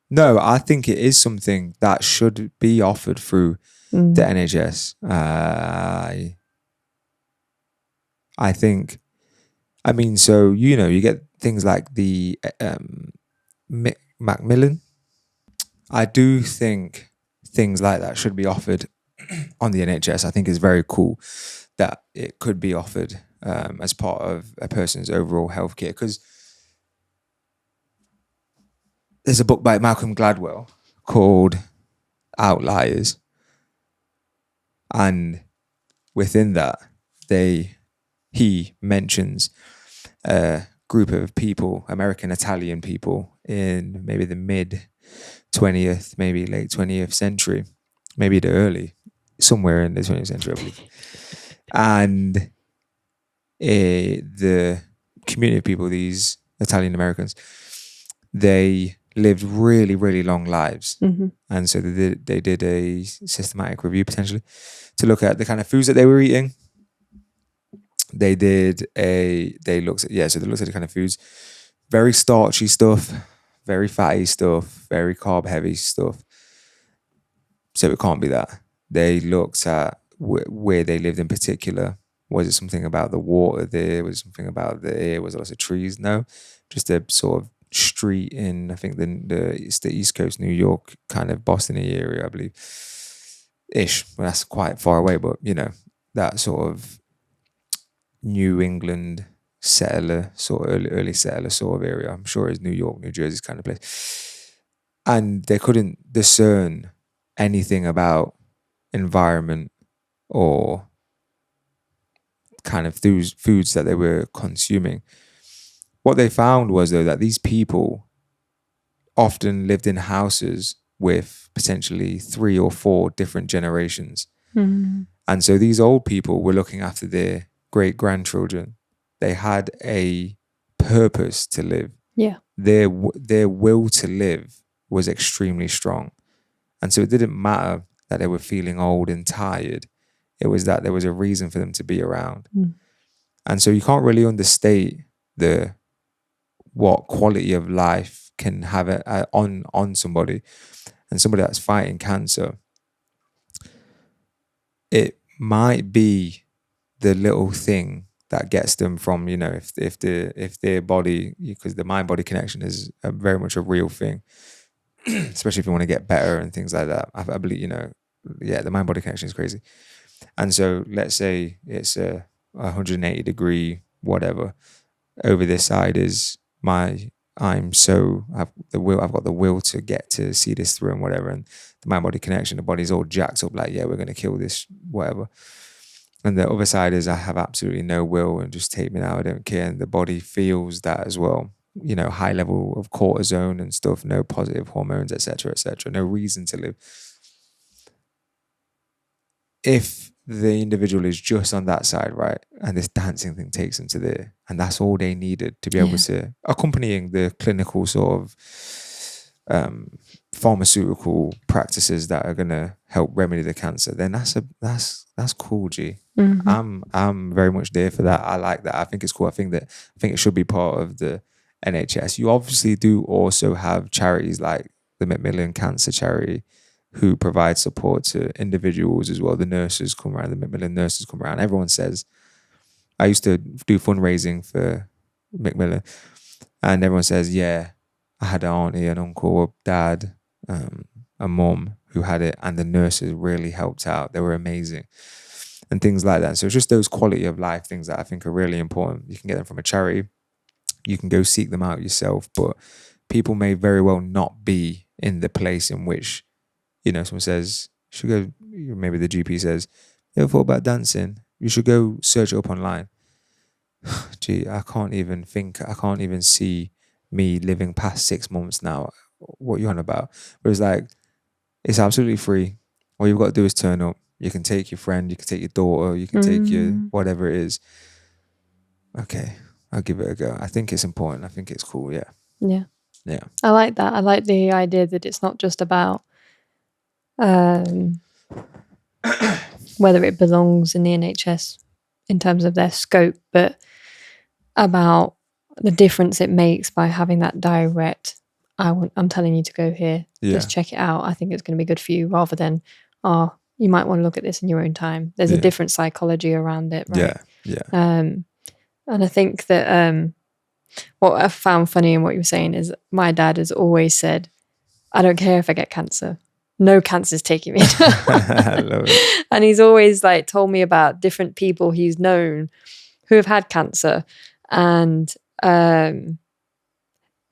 no, I think it is something that should be offered through the NHS. I think, so, you get things like the Macmillan. I do think things like that should be offered on the NHS. I think it's very cool that it could be offered as part of a person's overall healthcare, because there's a book by Malcolm Gladwell called Outliers, and within that he mentions a group of people, American Italian people, in maybe the mid 20th, maybe late 20th century, maybe the early, somewhere in the 20th century, I believe. And the community of people, these Italian Americans, they lived really, really long lives. And so they did a systematic review, potentially, to look at the kind of foods that they were eating. They looked at the kind of foods, very starchy stuff, very fatty stuff, very carb heavy stuff. So it can't be that. They looked at where they lived in particular. Was it something about the water there? Was it something about the air? Was it lots of trees? No, just a sort of street in, I think it's the East Coast, New York, kind of Boston area, I believe, ish. Well, that's quite far away, but that sort of New England settler, sort of early settler sort of area. I'm sure it's New York, New Jersey's kind of place. And they couldn't discern anything about environment or kind of foods that they were consuming. What they found was, though, that these people often lived in houses with potentially 3 or 4 different generations. Mm. And so these old people were looking after their great-grandchildren. They had a purpose to live. Yeah. Their will to live was extremely strong. And so it didn't matter that they were feeling old and tired. It was that there was a reason for them to be around. Mm. And so you can't really understate what quality of life can have on somebody. And somebody that's fighting cancer, it might be the little thing that gets them from, if their body, because the mind-body connection is very much a real thing, especially if you want to get better and things like that. I believe, the mind-body connection is crazy. And so let's say it's a 180 degree whatever. Over this side is I've got the will to get to see this through and whatever. And the mind-body connection, the body's all jacked up like, yeah, we're going to kill this, whatever. And the other side is I have absolutely no will and just take me now, I don't care. And the body feels that as well. High level of cortisone and stuff, no positive hormones, etc., no reason to live. If the individual is just on that side, right, and this dancing thing takes them to there, and that's all they needed to be able to, accompanying the clinical sort of pharmaceutical practices that are going to help remedy the cancer, then that's cool, G. Mm-hmm. I'm very much there for that. I like that. I think it's cool. I think it should be part of the NHS. You obviously do also have charities like the Macmillan Cancer Charity, who provide support to individuals as well. The nurses come around, the Macmillan nurses come around. Everyone says, I used to do fundraising for Macmillan, and everyone says, yeah, I had an auntie, an uncle, a dad, a mum who had it, and the nurses really helped out. They were amazing. And things like that. So it's just those quality of life things that I think are really important. You can get them from a charity. You can go seek them out yourself, but people may very well not be in the place in which, someone says, you should go, maybe the GP says, you ever thought about dancing? You should go search it up online. Gee, I can't even see me living past 6 months now. What are you on about? But it's like, it's absolutely free. All you've got to do is turn up. You can take your friend, you can take your daughter, you can take your whatever it is. Okay, I'll give it a go. I think it's important. I think it's cool. Yeah. Yeah. I like that. I like the idea that it's not just about whether it belongs in the NHS in terms of their scope, but about the difference it makes by having that direct, I'm telling you to go here, just check it out. I think it's going to be good for you, rather than, you might want to look at this in your own time. There's a different psychology around it, right? Yeah. And I think that what I found funny in what you were saying is my dad has always said, I don't care if I get cancer. No cancer's taking me down. I love it. And he's always told me about different people he's known who have had cancer, and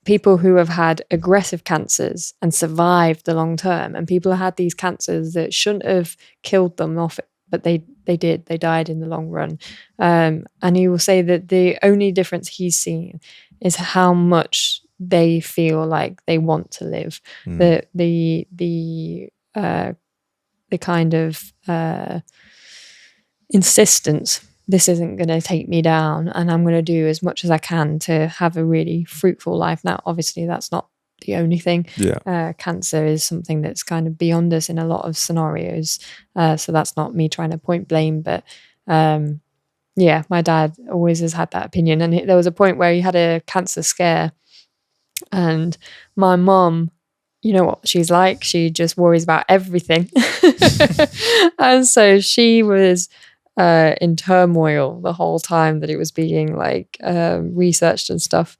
people who have had aggressive cancers and survived the long term, and people who had these cancers that shouldn't have killed them off, but they did. They died in the long run. And he will say that the only difference he's seen is how much they feel like they want to live. The kind of insistence, this isn't going to take me down, and I'm going to do as much as I can to have a really fruitful life. Now, obviously, that's not the only thing. Cancer is something that's kind of beyond us in a lot of scenarios. So that's not me trying to point blame, but my dad always has had that opinion. And there was a point where he had a cancer scare, and my mom you know what she's like. She just worries about everything. And so she was in turmoil the whole time that it was being like researched and stuff.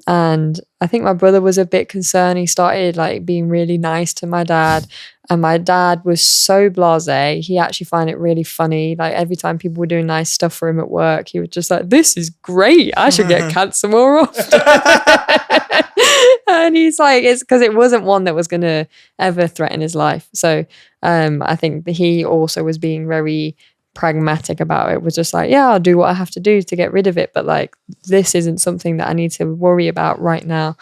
And I think my brother was a bit concerned. He started like being really nice to my dad. And my dad was so blasé. He actually found it really funny. Like every time people were doing nice stuff for him at work, he was just like, "This is great. I should get cancer more often." And he's like, it's because it wasn't one that was going to ever threaten his life. So I think that he also was being very pragmatic about it. Was just like, yeah, I'll do what I have to do to get rid of it. But like, this isn't something that I need to worry about right now.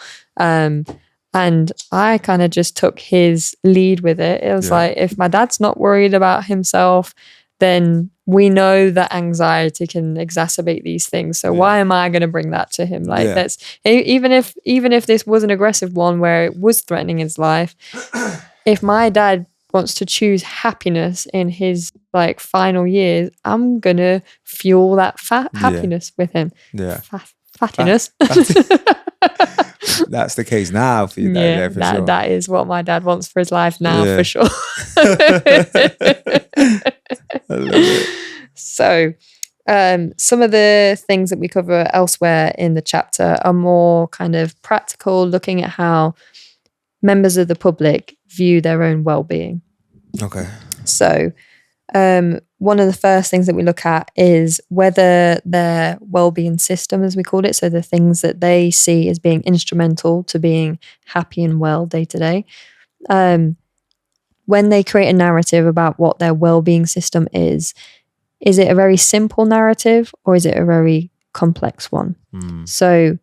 And I kind of just took his lead with it. It was like, if my dad's not worried about himself, then we know that anxiety can exacerbate these things. So why am I going to bring that to him? Like that's even if this was an aggressive one where it was threatening his life, if my dad wants to choose happiness in his like final years, I'm gonna fuel that happiness with him. Fattiness. That's the case now for you. Sure. That is what my dad wants for his life now, for sure. I love it. So some of the things that we cover elsewhere in the chapter are more kind of practical, looking at how members of the public view their own well-being. Okay. So one of the first things that we look at is whether their well-being system, as we call it, so the things that they see as being instrumental to being happy and well day to day, when they create a narrative about what their well-being system is it a very simple narrative or is it a very complex one? So,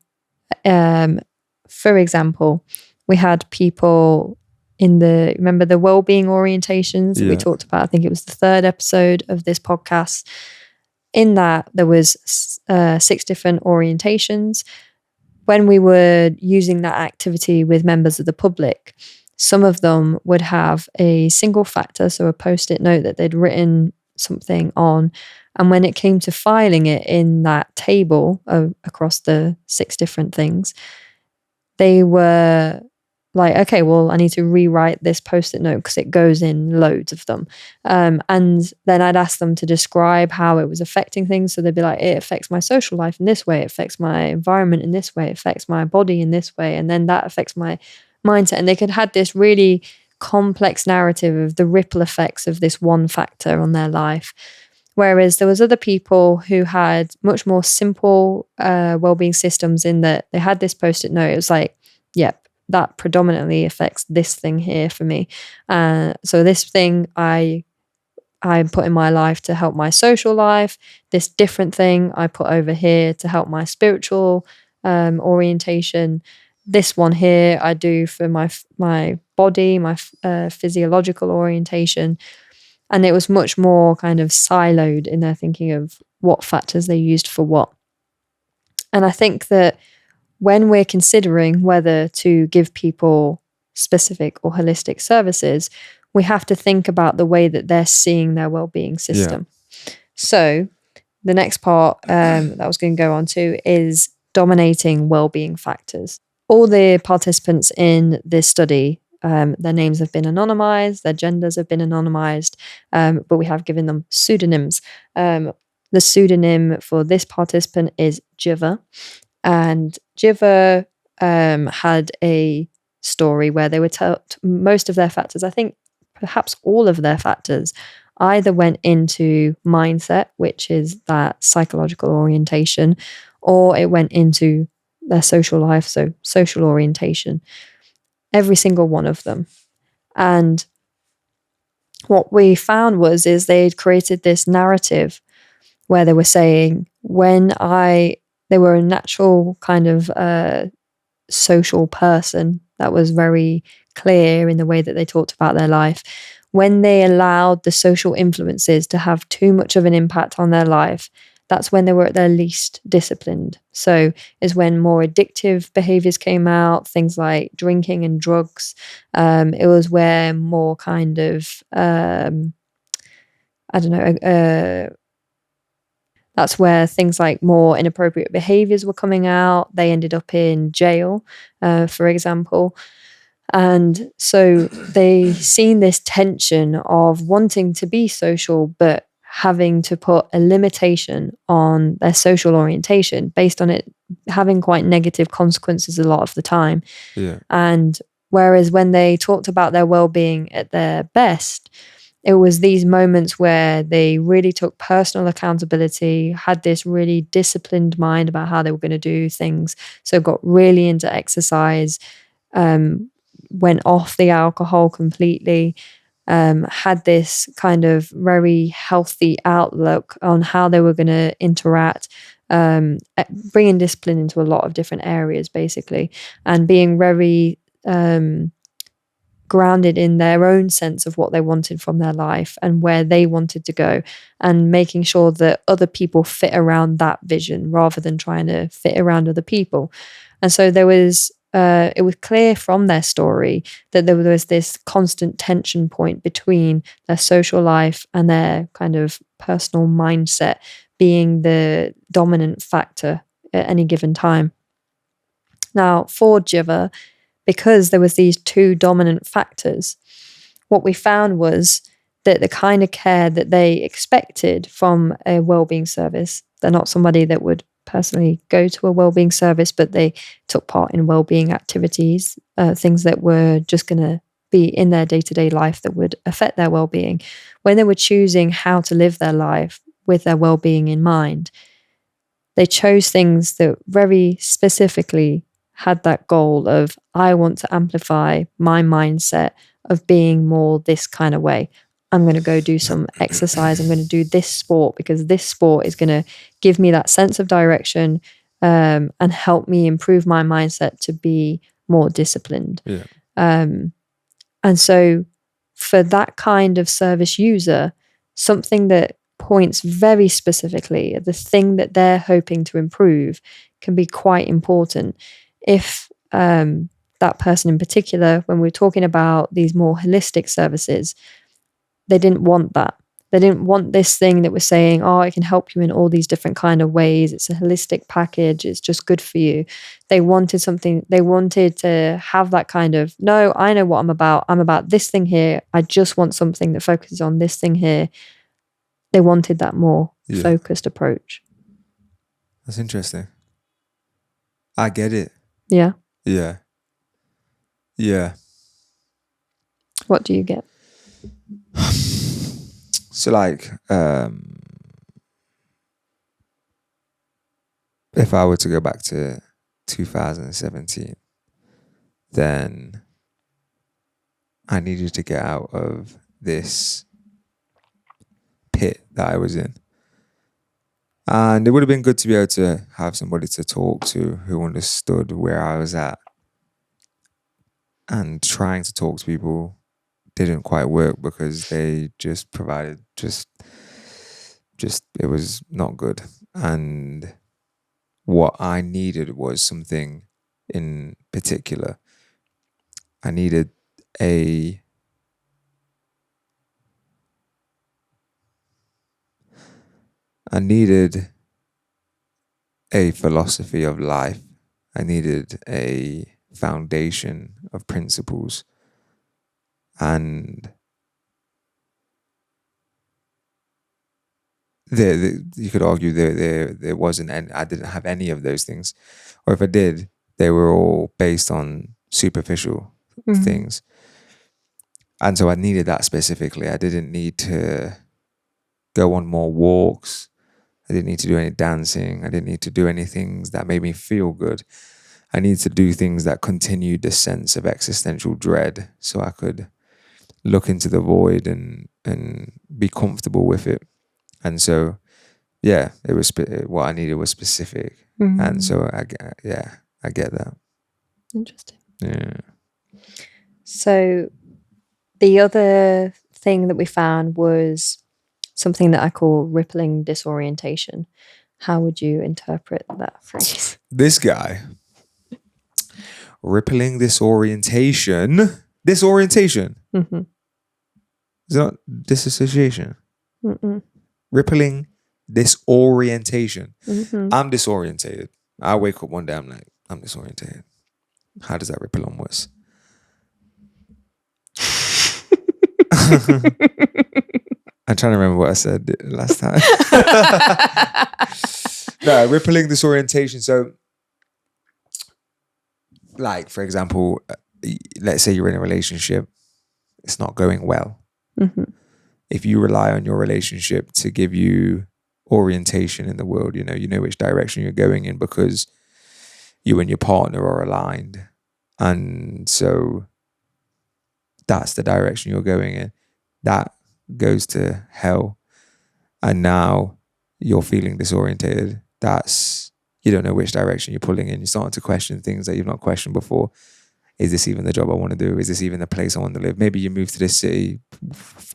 for example, we had people remember the well-being orientations that we talked about? I think it was the 3rd episode of this podcast. In that, there was 6 different orientations. When we were using that activity with members of the public, some of them would have a single factor, so a post-it note that they'd written something on. And when it came to filing it in that table across the 6 different things, they were like, okay, well, I need to rewrite this post-it note because it goes in loads of them. And then I'd ask them to describe how it was affecting things. So they'd be like, it affects my social life in this way, it affects my environment in this way, it affects my body in this way, and then that affects my mindset. And they could have this really complex narrative of the ripple effects of this one factor on their life. Whereas there was other people who had much more simple well-being systems in that they had this post-it note. It was like, yep, that predominantly affects this thing here for me. So this thing I put in my life to help my social life. This different thing I put over here to help my spiritual orientation. This one here I do for my body, my physiological orientation. And it was much more kind of siloed in their thinking of what factors they used for what. And I think that when we're considering whether to give people specific or holistic services, we have to think about the way that they're seeing their well-being system. So the next part that I was going to go on to is dominating well-being factors. All the participants in this study, their names have been anonymized, their genders have been anonymized, but we have given them pseudonyms. The pseudonym for this participant is Jiva. And Jiva had a story where they were told most of their factors, I think perhaps all of their factors, either went into mindset, which is that psychological orientation, or it went into their social life, so social orientation. Every single one of them. And what we found is they'd created this narrative where they were saying, they were a natural kind of social person that was very clear in the way that they talked about their life. When they allowed the social influences to have too much of an impact on their life, that's when they were at their least disciplined. So is when more addictive behaviors came out, things like drinking and drugs. It was where more kind of, that's where things like more inappropriate behaviors were coming out. They ended up in jail, for example. And so they seen this tension of wanting to be social, but having to put a limitation on their social orientation based on it having quite negative consequences a lot of the time. Yeah. And whereas when they talked about their well-being at their best, it was these moments where they really took personal accountability, had this really disciplined mind about how they were going to do things. So got really into exercise, went off the alcohol completely, had this kind of very healthy outlook on how they were going to interact, bringing discipline into a lot of different areas, basically, and being very grounded in their own sense of what they wanted from their life and where they wanted to go, and making sure that other people fit around that vision rather than trying to fit around other people. And so there was it was clear from their story that there was this constant tension point between their social life and their kind of personal mindset being the dominant factor at any given time. Now, for Jiva, because there was these two dominant factors, what we found was that the kind of care that they expected from a wellbeing service, they're not somebody that would personally go to a wellbeing service, but they took part in wellbeing activities, things that were just going to be in their day-to-day life that would affect their wellbeing. When they were choosing how to live their life with their wellbeing in mind, they chose things that very specifically had that goal of, I want to amplify my mindset of being more this kind of way. I'm going to go do some exercise. I'm going to do this sport because this sport is going to give me that sense of direction, and help me improve my mindset to be more disciplined. Yeah. And so for that kind of service user, something that points very specifically at the thing that they're hoping to improve can be quite important. If that person in particular, when we're talking about these more holistic services, they didn't want that. They didn't want this thing that was saying, oh, it can help you in all these different kind of ways. It's a holistic package. It's just good for you. They wanted something. They wanted to have that kind of, no, I know what I'm about. I'm about this thing here. I just want something that focuses on this thing here. They wanted that more focused approach. That's interesting. I get it. Yeah. Yeah. Yeah. What do you get? So like, if I were to go back to 2017, then I needed to get out of this pit that I was in. And it would have been good to be able to have somebody to talk to who understood where I was at. And trying to talk to people didn't quite work because they just provided just it was not good. And what I needed was something in particular. I needed a philosophy of life. I needed a foundation of principles. And you could argue there wasn't, and I didn't have any of those things. Or if I did, they were all based on superficial things. And so I needed that specifically. I didn't need to go on more walks. I didn't need to do any dancing. I didn't need to do any things that made me feel good. I needed to do things that continued the sense of existential dread so I could look into the void and be comfortable with it. And so, yeah, it was what I needed was specific. And so, I get that. Interesting. Yeah. So the other thing that we found was something that I call rippling disorientation. How would you interpret that phrase? This guy, rippling disorientation. Disorientation. Mm-hmm. Is that disassociation? Mm-mm. Rippling disorientation. Mm-hmm. I'm disorientated. I wake up one day, I'm like, I'm disorientated. How does that ripple onwards? I'm trying to remember what I said last time. No, rippling disorientation. So, like, for example, let's say you're in a relationship, it's not going well. Mm-hmm. If you rely on your relationship to give you orientation in the world, you know which direction you're going in because you and your partner are aligned. And so that's the direction you're going in. That goes to hell. And now you're feeling disorientated. You don't know which direction you're pulling in. You're starting to question things that you've not questioned before. Is this even the job I want to do? Is this even the place I want to live? Maybe you moved to this city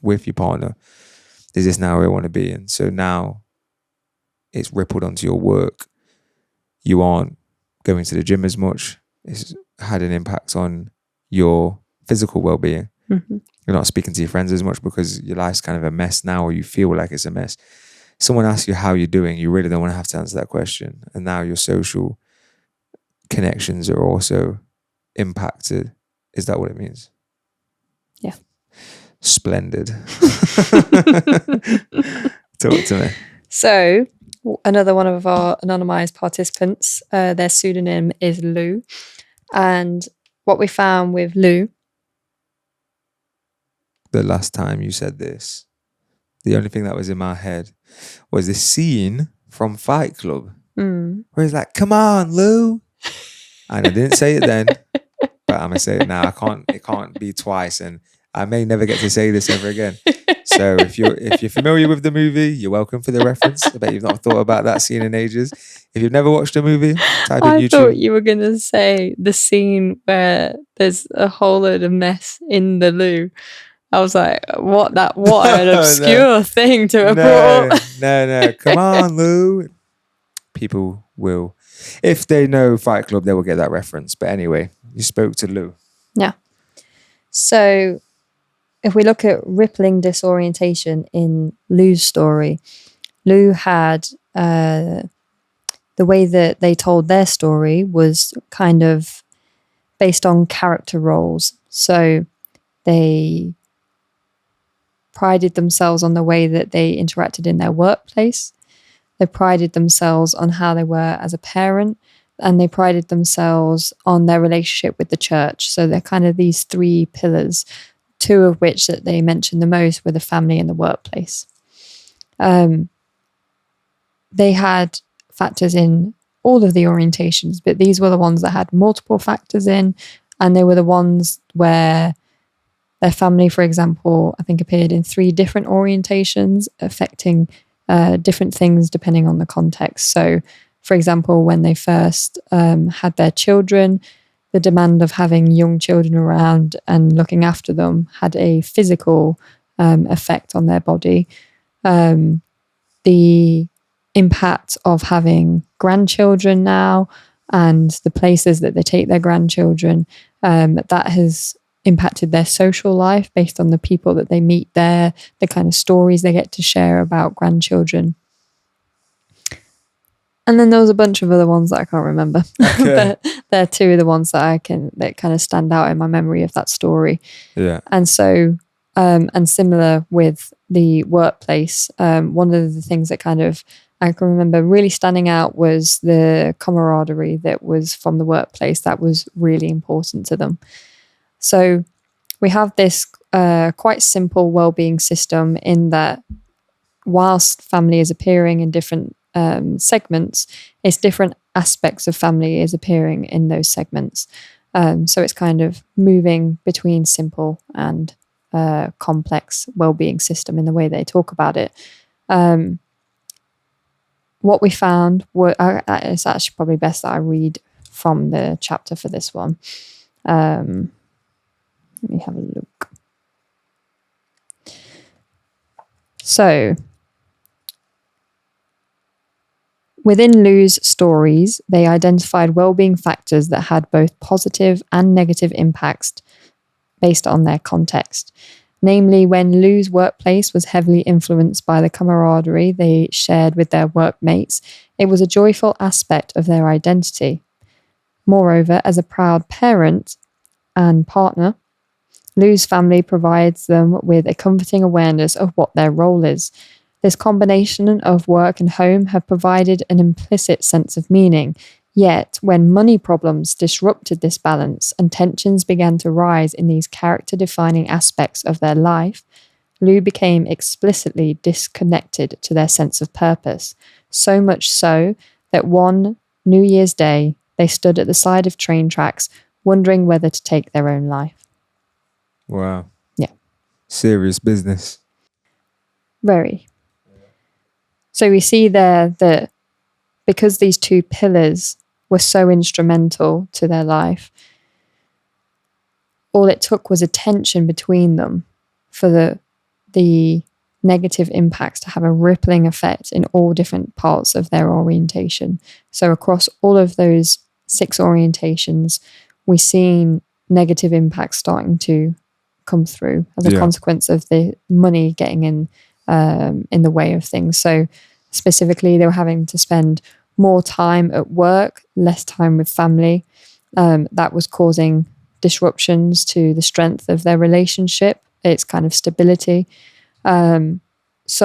with your partner. Is this now where I want to be? And so now it's rippled onto your work. You aren't going to the gym as much. It's had an impact on your physical well-being. Mm-hmm. You're not speaking to your friends as much because your life's kind of a mess now, or you feel like it's a mess. Someone asks you how you're doing, you really don't want to have to answer that question. And now your social connections are also impacted. Is that what it means? Yeah. Splendid. Talk to me. So another one of our anonymized participants, their pseudonym is Lou. And what we found with Lou. The last time you said this, the only thing that was in my head was this scene from Fight Club where he's like, "Come on, Lou." And I didn't say it then, but I'm going to say it now. It can't be twice. And I may never get to say this ever again. So if you're familiar with the movie, you're welcome for the reference. I bet you've not thought about that scene in ages. If you've never watched the movie, type in I YouTube. thought you were going to say the scene where there's a whole load of mess in the loo. I was like, what an obscure thing to have brought up. No. Come on, Lou. People will, if they know Fight Club, they will get that reference. But anyway, you spoke to Lou. Yeah. So if we look at rippling disorientation in Lou's story, Lou had the way that they told their story was kind of based on character roles. So they prided themselves on the way that they interacted in their workplace. They prided themselves on how they were as a parent, and they prided themselves on their relationship with the church. So they're kind of these three pillars, two of which that they mentioned the most were the family and the workplace. They had factors in all of the orientations, but these were the ones that had multiple factors in, and they were the ones where their family, for example, I think appeared in 3 different orientations, affecting different things depending on the context. So, for example, when they first had their children, the demand of having young children around and looking after them had a physical effect on their body. The impact of having grandchildren now and the places that they take their grandchildren, that has impacted their social life based on the people that they meet there, the kind of stories they get to share about grandchildren. And then there was a bunch of other ones that I can't remember. Okay. But they're 2 of the ones that kind of stand out in my memory of that story. Yeah. And so, and similar with the workplace, one of the things that kind of I can remember really standing out was the camaraderie that was from the workplace that was really important to them. So we have this quite simple well-being system in that whilst family is appearing in different segments, it's different aspects of family is appearing in those segments. So it's kind of moving between simple and complex well-being system in the way they talk about it. What we found were, it's actually probably best that I read from the chapter for this one. Let me have a look. So, within Lou's stories, they identified well-being factors that had both positive and negative impacts based on their context. Namely, when Lou's workplace was heavily influenced by the camaraderie they shared with their workmates, it was a joyful aspect of their identity. Moreover, as a proud parent and partner, Lou's family provides them with a comforting awareness of what their role is. This combination of work and home have provided an implicit sense of meaning. Yet, when money problems disrupted this balance and tensions began to rise in these character-defining aspects of their life, Lou became explicitly disconnected to their sense of purpose, so much so that one New Year's Day, they stood at the side of train tracks, wondering whether to take their own life. Wow. Yeah. Serious business. Very. So we see there that because these two pillars were so instrumental to their life, all it took was a tension between them for the negative impacts to have a rippling effect in all different parts of their orientation. So across all of those 6 orientations, we've seen negative impacts starting to come through as a consequence of the money getting in the way of things. So specifically, they were having to spend more time at work, less time with family. That was causing disruptions to the strength of their relationship, its kind of stability. Some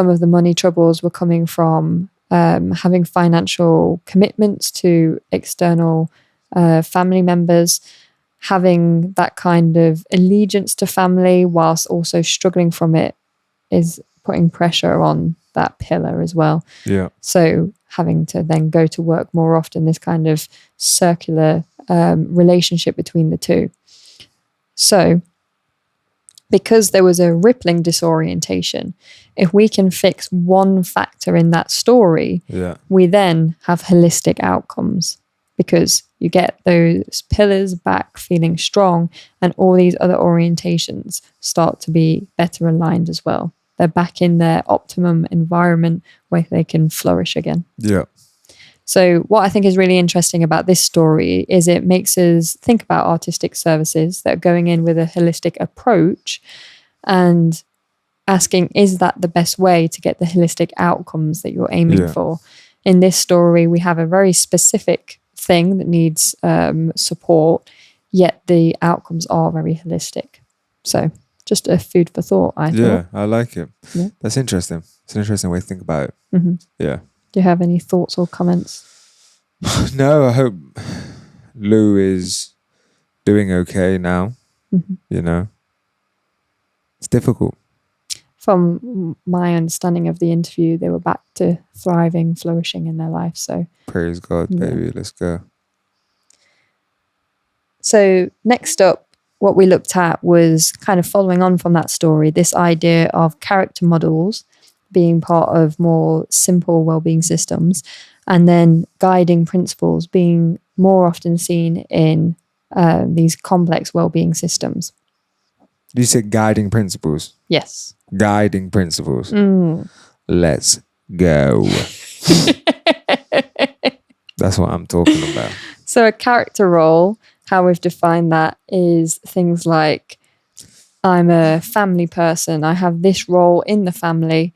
of the money troubles were coming from having financial commitments to external family members, having that kind of allegiance to family whilst also struggling from it is putting pressure on that pillar as well. Yeah. So having to then go to work more often, this kind of circular relationship between the two. So because there was a rippling disorientation, if we can fix one factor in that story, we then have holistic outcomes, because you get those pillars back feeling strong and all these other orientations start to be better aligned as well. They're back in their optimum environment where they can flourish again. Yeah. So what I think is really interesting about this story is it makes us think about artistic services that are going in with a holistic approach and asking, is that the best way to get the holistic outcomes that you're aiming for? In this story, we have a very specific thing that needs support, yet the outcomes are very holistic. So just a food for thought, I thought. Yeah, I like it. Yeah. That's interesting. It's an interesting way to think about it. Mm-hmm. Yeah. Do you have any thoughts or comments? No, I hope Lou is doing okay now. Mm-hmm. You know, it's difficult. From my understanding of the interview, they were back to thriving, flourishing in their life. So praise God, baby. Let's go. So next up, what we looked at was kind of following on from that story, this idea of character models being part of more simple well-being systems, and then guiding principles being more often seen in these complex well-being systems. You said guiding principles? Yes. Guiding principles. Let's go. That's what I'm talking about. So a character role, how we've defined that, is things like, I'm a family person. I have this role in the family.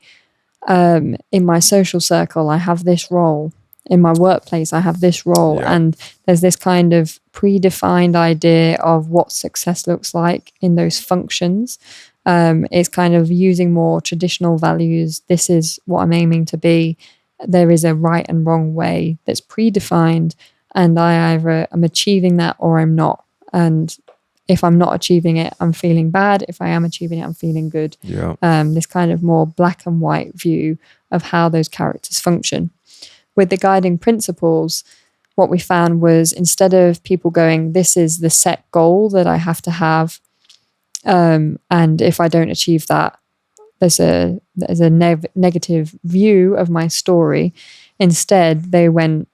In my social circle, I have this role. In my workplace, I have this role. Yeah. And there's this kind of predefined idea of what success looks like in those functions. It's kind of using more traditional values. This is what I'm aiming to be. There is a right and wrong way that's predefined, and I either am achieving that or I'm not. And if I'm not achieving it, I'm feeling bad. If I am achieving it, I'm feeling good. Yeah. This kind of more black and white view of how those characters function. With the guiding principles, what we found was, instead of people going, this is the set goal that I have to have, and if I don't achieve that, there's a negative view of my story. Instead, they went,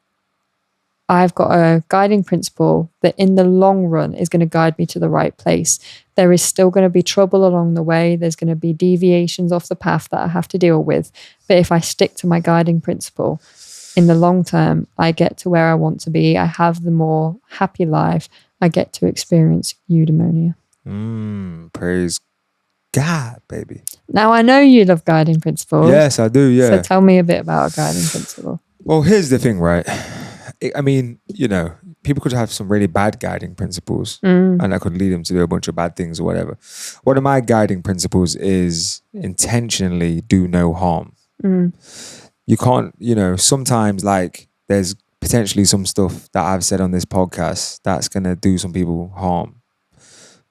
I've got a guiding principle that in the long run is going to guide me to the right place. There is still going to be trouble along the way. There's going to be deviations off the path that I have to deal with. But if I stick to my guiding principle, in the long term, I get to where I want to be. I have the more happy life. I get to experience eudaimonia. Praise God, baby. Now, I know you love guiding principles. Yes, I do, yeah. So tell me a bit about a guiding principle. Well, here's the thing, right? I mean, you know, people could have some really bad guiding principles, Mm. and that could lead them to do a bunch of bad things or whatever. One of my guiding principles is intentionally do no harm. Mm. You can't, sometimes like there's potentially some stuff that I've said on this podcast that's going to do some people harm.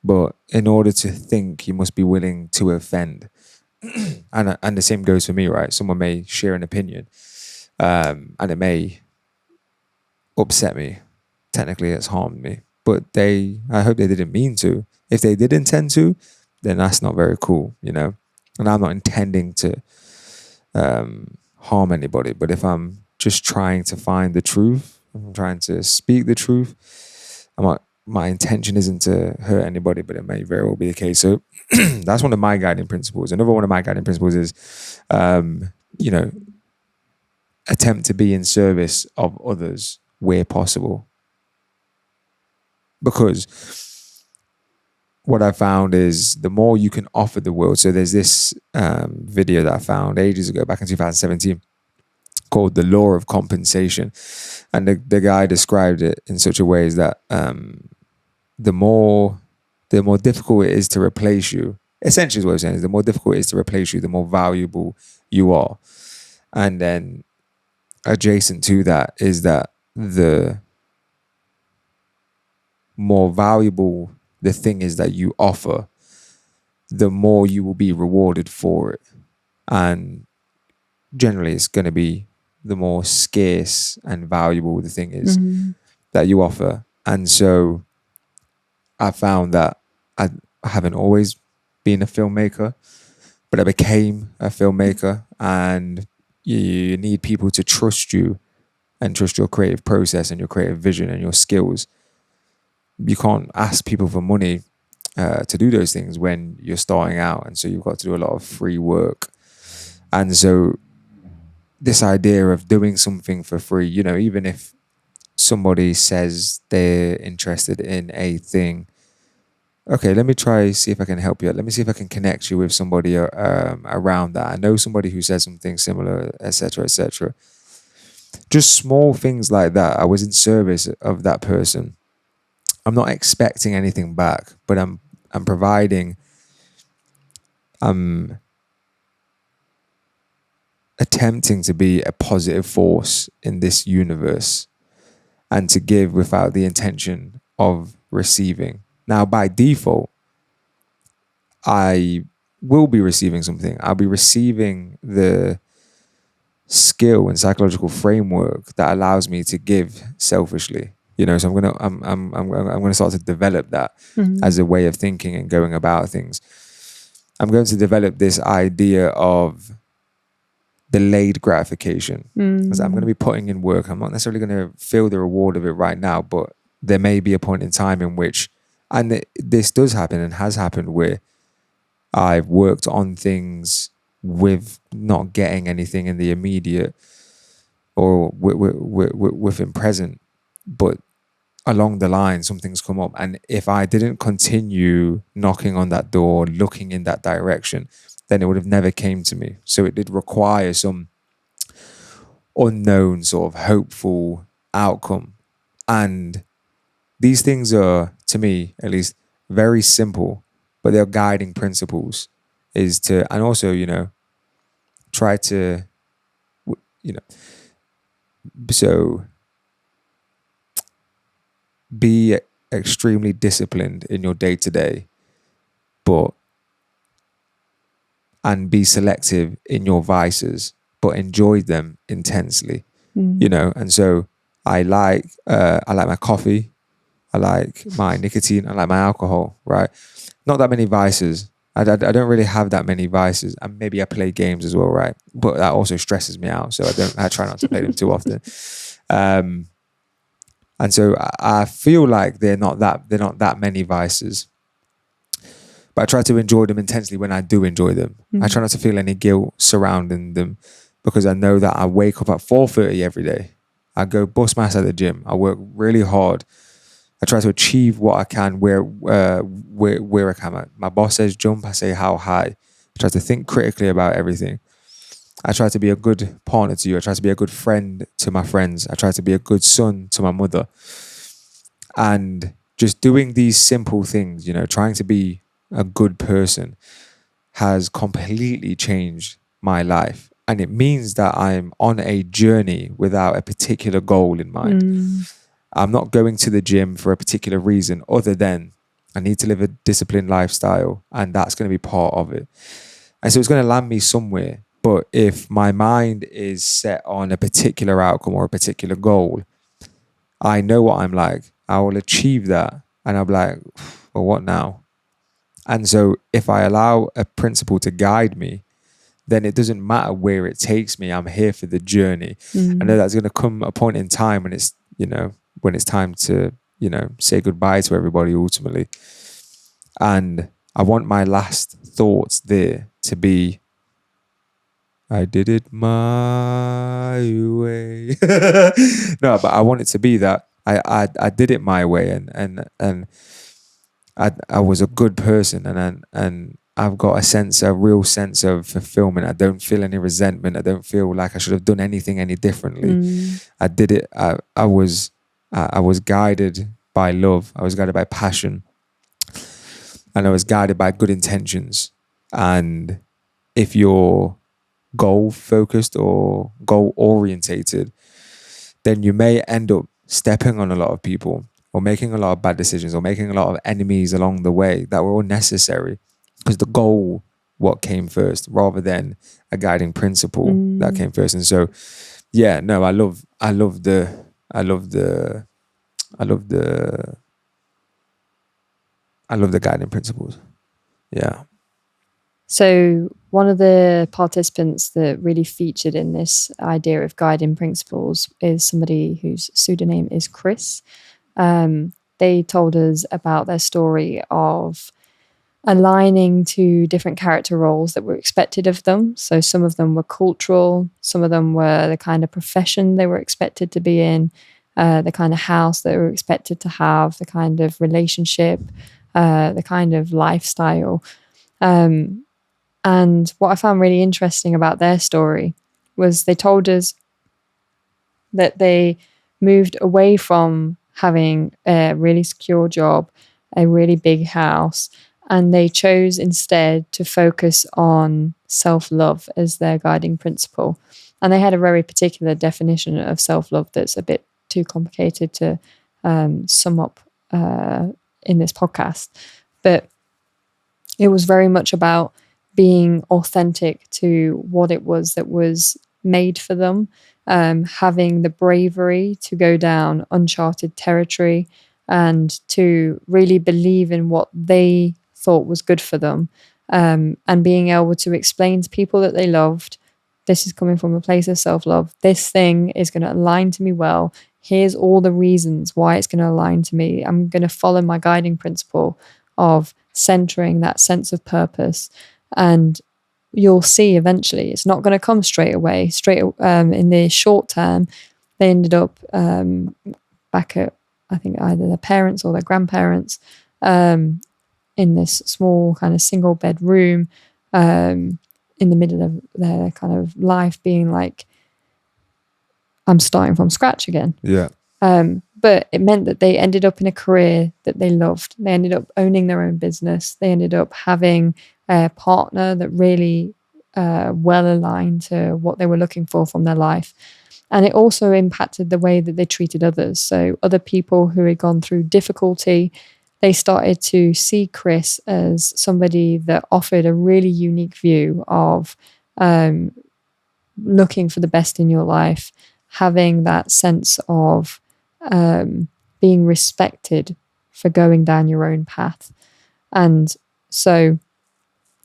But in order to think, you must be willing to offend. And the same goes for me, right? Someone may share an opinion, and it may upset me. Technically, it's harmed me. But I hope they didn't mean to. If they did intend to, then that's not very cool, And I'm not intending to harm anybody. But if I'm just trying to find the truth, I'm trying to speak the truth, my intention isn't to hurt anybody, but it may very well be the case. So that's one of my guiding principles. Another one of my guiding principles is, attempt to be in service of others where possible. Because what I found is the more you can offer the world. So there's this video that I found ages ago, back in 2017, called The Law of Compensation. And the guy described it in such a way as that the more difficult it is to replace you, essentially is what I'm saying, is the more difficult it is to replace you, the more valuable you are. And then adjacent to that is that the more valuable the thing is that you offer, the more you will be rewarded for it. And generally it's going to be the more scarce and valuable the thing is that you offer. And so I found that I haven't always been a filmmaker, but I became a filmmaker, and you need people to trust you and trust your creative process and your creative vision and your skills. You can't ask people for money to do those things when you're starting out. And so you've got to do a lot of free work. And so this idea of doing something for free, even if somebody says they're interested in a thing, okay, let me try, see if I can help you. Let me see if I can connect you with somebody around that. I know somebody who says something similar, etc., etc. Just small things like that. I was in service of that person. I'm not expecting anything back, but I'm providing, I'm attempting to be a positive force in this universe and to give without the intention of receiving. Now, by default, I will be receiving something. I'll be receiving the skill and psychological framework that allows me to give selfishly. So I'm gonna start to develop that as a way of thinking and going about things. I'm going to develop this idea of delayed gratification. Because I'm going to be putting in work. I'm not necessarily going to feel the reward of it right now, but there may be a point in time in which, and this does happen and has happened, where I've worked on things with not getting anything in the immediate or within present, but along the line something's come up, and if I didn't continue knocking on that door, looking in that direction, then it would have never came to me. So it did require some unknown sort of hopeful outcome. And these things are, to me at least, very simple, but they're guiding principles. Is to, and also, try to, so be extremely disciplined in your day-to-day, and be selective in your vices, but enjoy them intensely. And so I like my coffee, I like my nicotine, I like my alcohol, right? Not that many vices. I don't really have that many vices, and maybe I play games as well, right? But that also stresses me out, so I try not to play them too often. And so I feel like they're not that many vices, but I try to enjoy them intensely when I do enjoy them. I try not to feel any guilt surrounding them, because I know that I wake up at 4:30 every day. I go bust my ass at the gym. I work really hard. I try to achieve what I can where I can. My boss says jump, I say how high. I try to think critically about everything. I try to be a good partner to you. I try to be a good friend to my friends. I try to be a good son to my mother. And just doing these simple things, trying to be a good person has completely changed my life. And it means that I'm on a journey without a particular goal in mind. I'm not going to the gym for a particular reason other than I need to live a disciplined lifestyle, and that's going to be part of it. And so it's going to land me somewhere. But if my mind is set on a particular outcome or a particular goal, I know what I'm like. I will achieve that. And I'll be like, well, what now? And so if I allow a principle to guide me, then it doesn't matter where it takes me. I'm here for the journey. I know that's going to come a point in time when it's, when it's time to, say goodbye to everybody ultimately. And I want my last thoughts there to be, I did it my way. No, but I want it to be that I did it my way, and I was a good person, and I've got a real sense of fulfillment. I don't feel any resentment. I don't feel like I should have done anything any differently. I did it. I was guided by love. I was guided by passion, and I was guided by good intentions. And if you're goal focused or goal orientated, then you may end up stepping on a lot of people, or making a lot of bad decisions, or making a lot of enemies along the way that were unnecessary, because the goal, what came first, rather than a guiding principle that came first. And so, yeah, no, I love the guiding principles. Yeah. So one of the participants that really featured in this idea of guiding principles is somebody whose pseudonym is Chris. They told us about their story of aligning to different character roles that were expected of them. So some of them were cultural, some of them were the kind of profession they were expected to be in, the kind of house they were expected to have, the kind of relationship, the kind of lifestyle. And what I found really interesting about their story was they told us that they moved away from having a really secure job, a really big house, and they chose instead to focus on self-love as their guiding principle. And they had a very particular definition of self-love that's a bit too complicated to sum up in this podcast. But it was very much about being authentic to what it was that was made for them, having the bravery to go down uncharted territory and to really believe in what they thought was good for them, and being able to explain to people that they loved, this is coming from a place of self-love. This thing is going to align to me well. Here's all the reasons why it's going to align to me. I'm going to follow my guiding principle of centering that sense of purpose. And you'll see eventually it's not going to come straight away. In the short term, they ended up back at, I think, either their parents or their grandparents, in this small kind of single bed room, in the middle of their kind of life, being like, I'm starting from scratch again. Yeah. But it meant that they ended up in a career that they loved. They ended up owning their own business. They ended up having a partner that really well aligned to what they were looking for from their life. And it also impacted the way that they treated others. So other people who had gone through difficulty, they started to see Chris as somebody that offered a really unique view of looking for the best in your life, having that sense of being respected for going down your own path. And so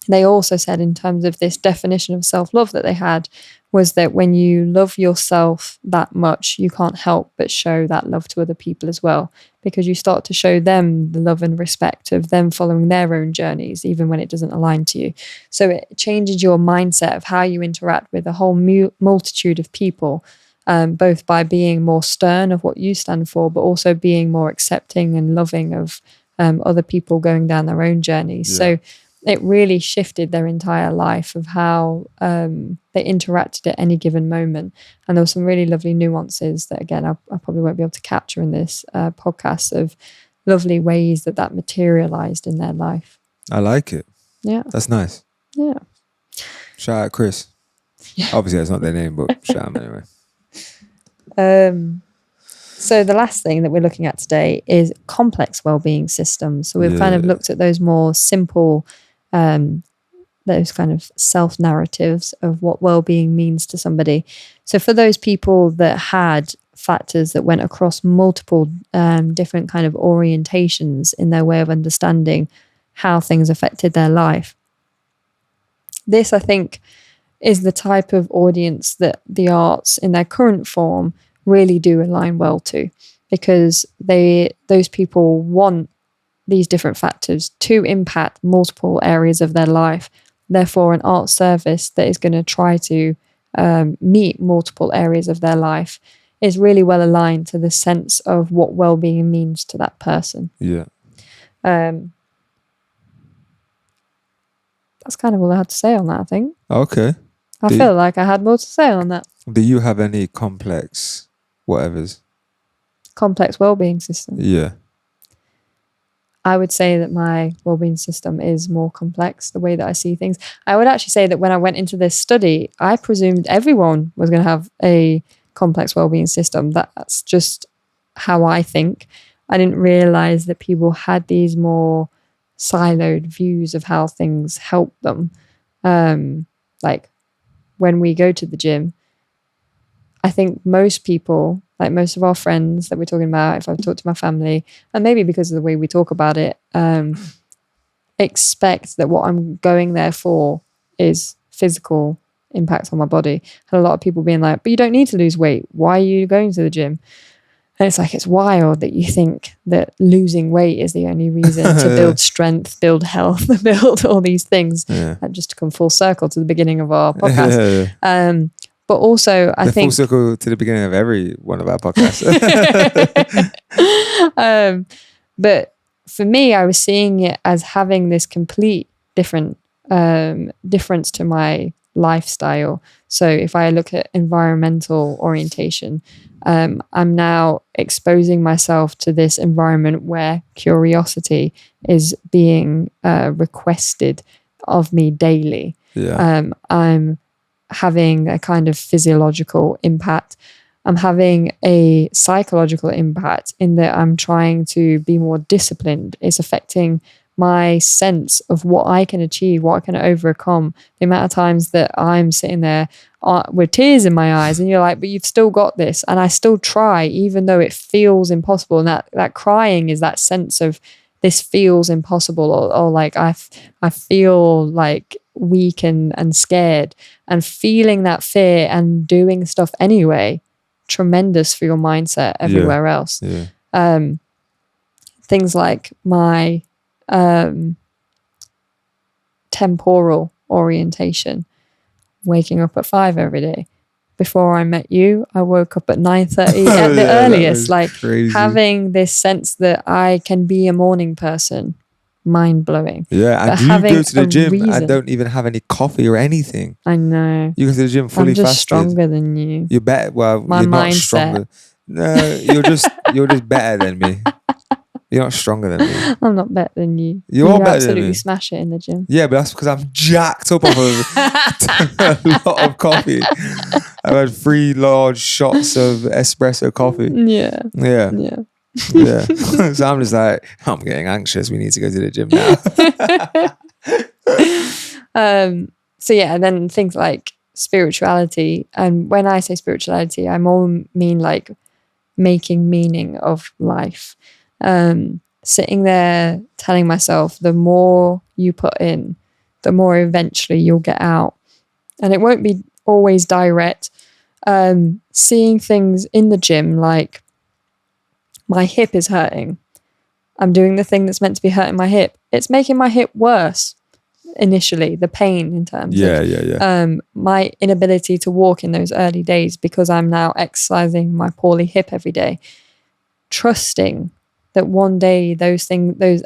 they also said, in terms of this definition of self-love that they had, was that when you love yourself that much, you can't help but show that love to other people as well, because you start to show them the love and respect of them following their own journeys, even when it doesn't align to you. So it changes your mindset of how you interact with a whole multitude of people, both by being more stern of what you stand for, but also being more accepting and loving of other people going down their own journeys. Yeah. So it really shifted their entire life of how they interacted at any given moment. And there were some really lovely nuances that, again, I probably won't be able to capture in this podcast, of lovely ways that materialized in their life. I like it. Yeah. That's nice. Yeah. Shout out Chris. Yeah. Obviously, that's not their name, but shout out anyway. So the last thing that we're looking at today is complex well-being systems. So we've kind of looked at those more simple, those kind of self-narratives of what well-being means to somebody. So for those people that had factors that went across multiple different kind of orientations in their way of understanding how things affected their life, this, I think, is the type of audience that the arts in their current form really do align well to, because those people want these different factors to impact multiple areas of their life. Therefore, an art service that is going to try to meet multiple areas of their life is really well aligned to the sense of what well-being means to that person. Yeah. That's kind of all I had to say on that, I think. Okay. I feel like I had more to say on that. Do you have any complex whatevers? Complex well-being system? Yeah. I would say that my well-being system is more complex, the way that I see things. I would actually say that when I went into this study, I presumed everyone was going to have a complex well-being system. That's just how I think. I didn't realize that people had these more siloed views of how things help them. Like when we go to the gym, I think most people, like most of our friends that we're talking about, if I've talked to my family, and maybe because of the way we talk about it, expect that what I'm going there for is physical impact on my body. And a lot of people being like, but you don't need to lose weight. Why are you going to the gym? And it's like, it's wild that you think that losing weight is the only reason to build strength, build health, build all these things. Yeah. And just to come full circle to the beginning of our podcast. But also, I think... full circle to the beginning of every one of our podcasts. But for me, I was seeing it as having this complete difference to my lifestyle. So if I look at environmental orientation, I'm now exposing myself to this environment where curiosity is being requested of me daily. Yeah. I'm having a kind of physiological impact. I'm having a psychological impact in that I'm trying to be more disciplined. It's affecting my sense of what I can achieve, what I can overcome. The amount of times that I'm sitting there with tears in my eyes and you're like, but you've still got this. And I still try, even though it feels impossible. And that crying is that sense of this feels impossible, or like I feel like weak and scared, and feeling that fear and doing stuff anyway. Tremendous for your mindset everywhere else. Yeah. Things like my temporal orientation, waking up at 5 every day. Before I met you, I woke up at 9:30 at the earliest. Like crazy. Having this sense that I can be a morning person, mind blowing. Yeah, and you go to the gym and don't even have any coffee or anything. I know. You go to the gym fully fasted. I'm just stronger than you. You're better. Well, my you're mindset. Not stronger. No, you're just better than me. You're not stronger than me. I'm not better than you. You are better than me. Absolutely smash it in the gym. Yeah, but that's because I'm jacked up off of a lot of coffee. I've had 3 large shots of espresso coffee. Yeah. So I'm just like, I'm getting anxious. We need to go to the gym now. So yeah, and then things like spirituality. And when I say spirituality, I more mean like making meaning of life. Sitting there telling myself, the more you put in, the more eventually you'll get out. And it won't be always direct. Seeing things in the gym, like my hip is hurting. I'm doing the thing that's meant to be hurting my hip. It's making my hip worse initially, the pain in terms of my inability to walk in those early days because I'm now exercising my poorly hip every day. Trusting that one day those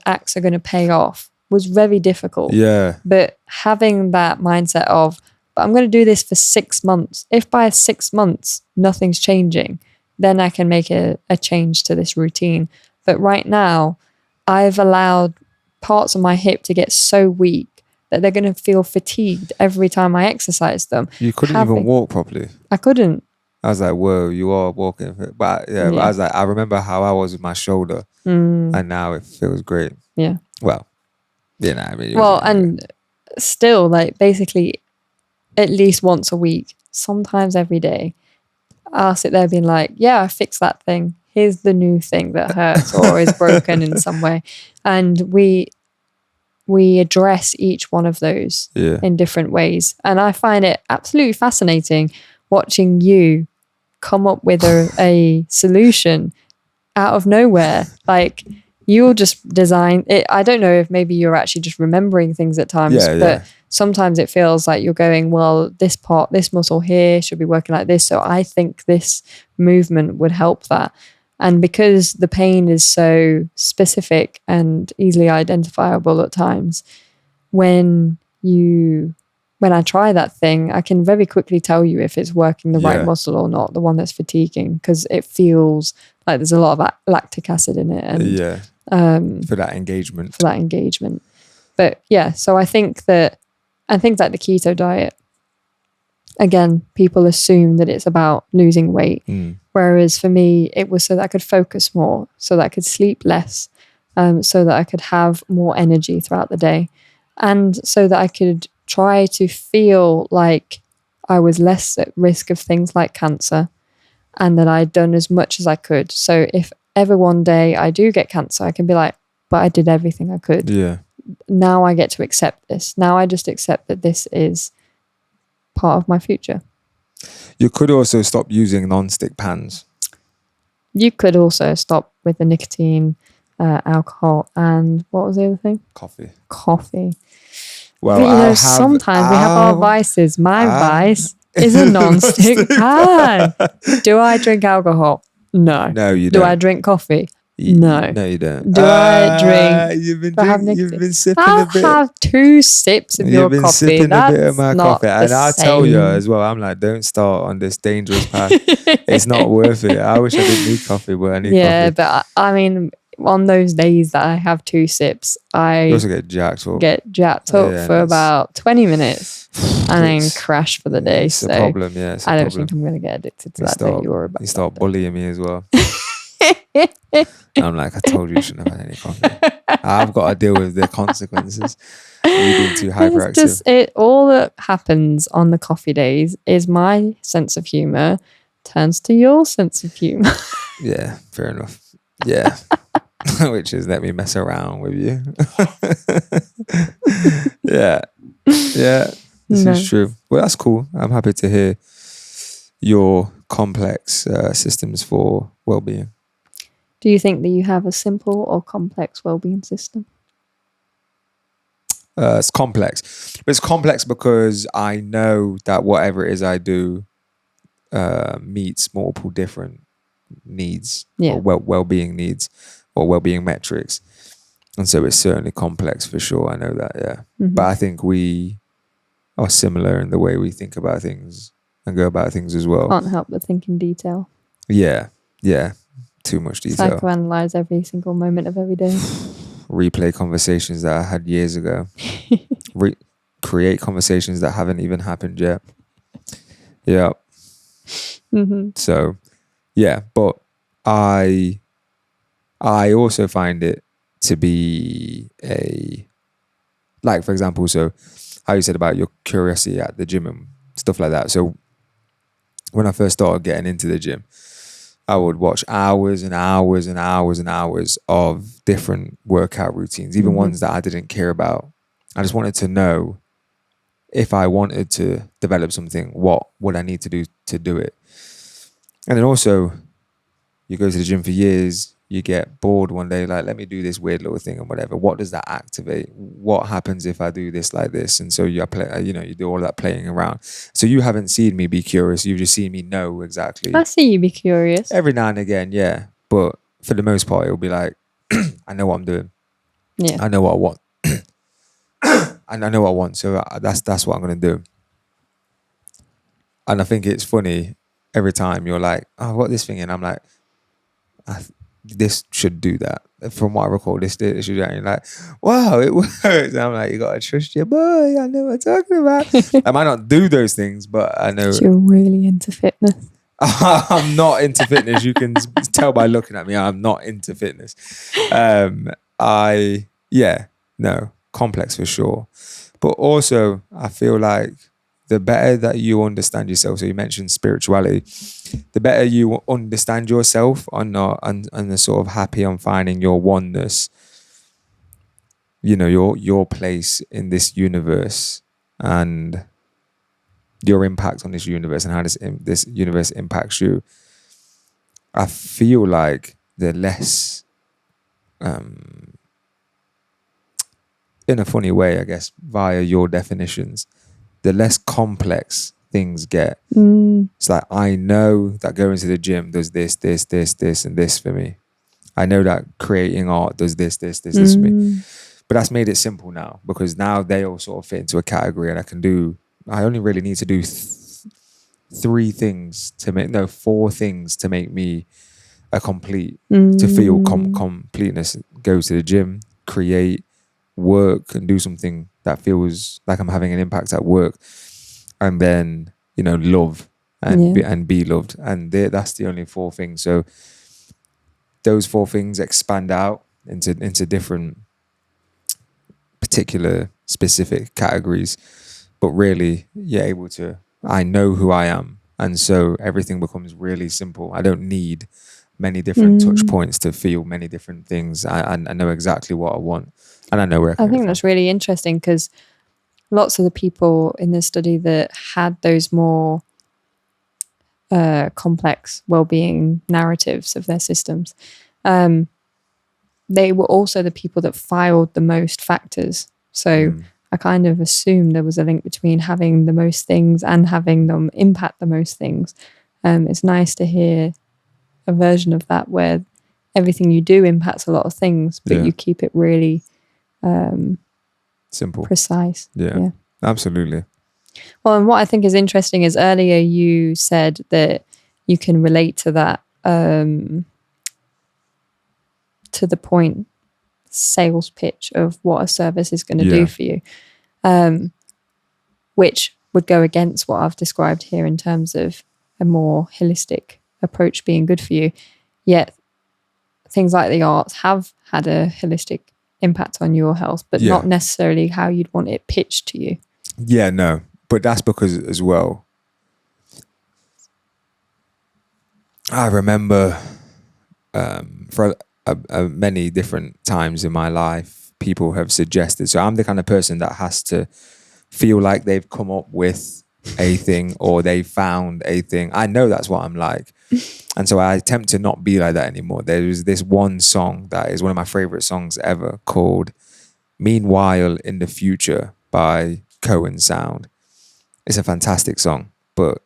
acts are going to pay off was very difficult. Yeah. But having that mindset of, but I'm going to do this for 6 months. If by 6 months nothing's changing, then I can make a change to this routine. But right now, I've allowed parts of my hip to get so weak that they're going to feel fatigued every time I exercise them. You couldn't even walk properly. I couldn't. I was like, whoa, you are walking. But yeah, I was like, I remember how I was with my shoulder, and now it feels great. Yeah. Well, you know, I mean. Well, and still, like, basically, at least once a week, sometimes every day, I'll sit there being like, yeah, I fixed that thing. Here's the new thing that hurts or is broken in some way. And we address each one of those in different ways. And I find it absolutely fascinating watching you come up with a solution out of nowhere. Like, you'll just design it. I don't know if maybe you're actually just remembering things at times, but sometimes it feels like you're going, well, this part, this muscle here should be working like this. So I think this movement would help that. And because the pain is so specific and easily identifiable at times, when I try that thing, I can very quickly tell you if it's working the right muscle or not, the one that's fatiguing, because it feels like there's a lot of lactic acid in it. And, for that engagement. But yeah, so I think that, and things like the keto diet, again, people assume that it's about losing weight. Whereas for me, it was so that I could focus more, so that I could sleep less, so that I could have more energy throughout the day, and so that I could try to feel like I was less at risk of things like cancer, and that I'd done as much as I could. So if ever one day I do get cancer, I can be like, but I did everything I could. Yeah. Now I get to accept this. Now I just accept that this is part of my future. You could also stop using non-stick pans. You could also stop with the nicotine, alcohol, and what was the other thing? Coffee. Well, but, sometimes we have our vices. My vice is a non-stick pan. Do I drink alcohol? No. No, you don't. Do I drink coffee? No. No, you don't. Do I drink? You've been sipping I'll a bit. have 2 sips of your coffee. You've been sipping a bit of my coffee. And I'll tell you as well, I'm like, don't start on this dangerous path. It's not worth it. I wish I didn't need coffee, but I need coffee. Yeah, but I mean, on those days that I have 2 sips, I also get jacked up. For about 20 minutes and then crash for the day. It's a problem, yeah. I don't think I'm going to get addicted to that thing you were about. You start bullying me as well. I'm like, I told you shouldn't have had any coffee. I've got to deal with the consequences. You being too hyperactive. All that happens on the coffee days is my sense of humor turns to your sense of humor. Yeah, fair enough. Yeah. Which is let me mess around with you. Yeah. This is true. Well, that's cool. I'm happy to hear your complex systems for well-being. Do you think that you have a simple or complex well-being system? It's complex. But it's complex because I know that whatever it is I do meets multiple different needs or well-being needs or well-being metrics. And so it's certainly complex for sure. I know that, yeah. Mm-hmm. But I think we are similar in the way we think about things and go about things as well. Can't help but think in detail. Yeah. Too much detail. Psychoanalyze every single moment of every day. Replay conversations that I had years ago. Create conversations that haven't even happened yet. Yeah. Mm-hmm. So, yeah. But I also find it to be like, for example, so how you said about your curiosity at the gym and stuff like that. So when I first started getting into the gym, I would watch hours and hours and hours and hours of different workout routines, even ones that I didn't care about. I just wanted to know if I wanted to develop something, what would I need to do to do it? And then also, you go to the gym for years, you get bored one day, like, let me do this weird little thing and whatever. What does that activate? What happens if I do this like this? And so you do all that playing around. So you haven't seen me be curious. You've just seen me know exactly. I see you be curious. Every now and again, yeah. But for the most part, it'll be like, I know what I'm doing. Yeah. I know what I want. and I know what I want, so that's what I'm gonna do. And I think it's funny every time you're like, oh, I got this thing, and I'm like, this should do that. From what I recall, this should do that. And you're like, wow, it works. And I'm like, you gotta trust your boy. I know what I'm talking about. I might not do those things, but I know You're really into fitness. I'm not into fitness. You can tell by looking at me, I'm not into fitness. Complex for sure. But also, I feel like the better that you understand yourself, so you mentioned spirituality, the better you understand yourself and the sort of happy on finding your oneness, you know, your place in this universe and your impact on this universe and how this universe impacts you. I feel like the less, in a funny way, I guess, via your definitions, the less complex things get. It's like, I know that going to the gym does this, and this for me. I know that creating art does this for me. But that's made it simple now, because now they all sort of fit into a category, and I only really need to do 4 things to make me a complete, to feel completeness. Go to the gym, create, work, and do something that feels like I'm having an impact at work, and then, you know, love and be loved, and that's the only 4 things. So those 4 things expand out into different particular specific categories, but really you're able to, I know who I am, and so everything becomes really simple. I don't need many different touch points to feel many different things. I know exactly what I want, and I know where I think that's really interesting, because lots of the people in this study that had those more complex well-being narratives of their systems, they were also the people that filed the most factors. So I kind of assumed there was a link between having the most things and having them impact the most things. It's nice to hear a version of that where everything you do impacts a lot of things, but you keep it really simple, precise. Yeah, absolutely. Well, and what I think is interesting is earlier you said that you can relate to that, to the point sales pitch of what a service is going to do for you, which would go against what I've described here in terms of a more holistic approach being good for you. Yet things like the arts have had a holistic impact on your health, but not necessarily how you'd want it pitched to you. Yeah, no, but that's because as well, I remember for many different times in my life, people have suggested, so I'm the kind of person that has to feel like they've come up with a thing or they found a thing. I know that's what I'm like. And so I attempt to not be like that anymore. There's this one song that is one of my favorite songs ever called Meanwhile in the Future by Cohen Sound. It's a fantastic song, but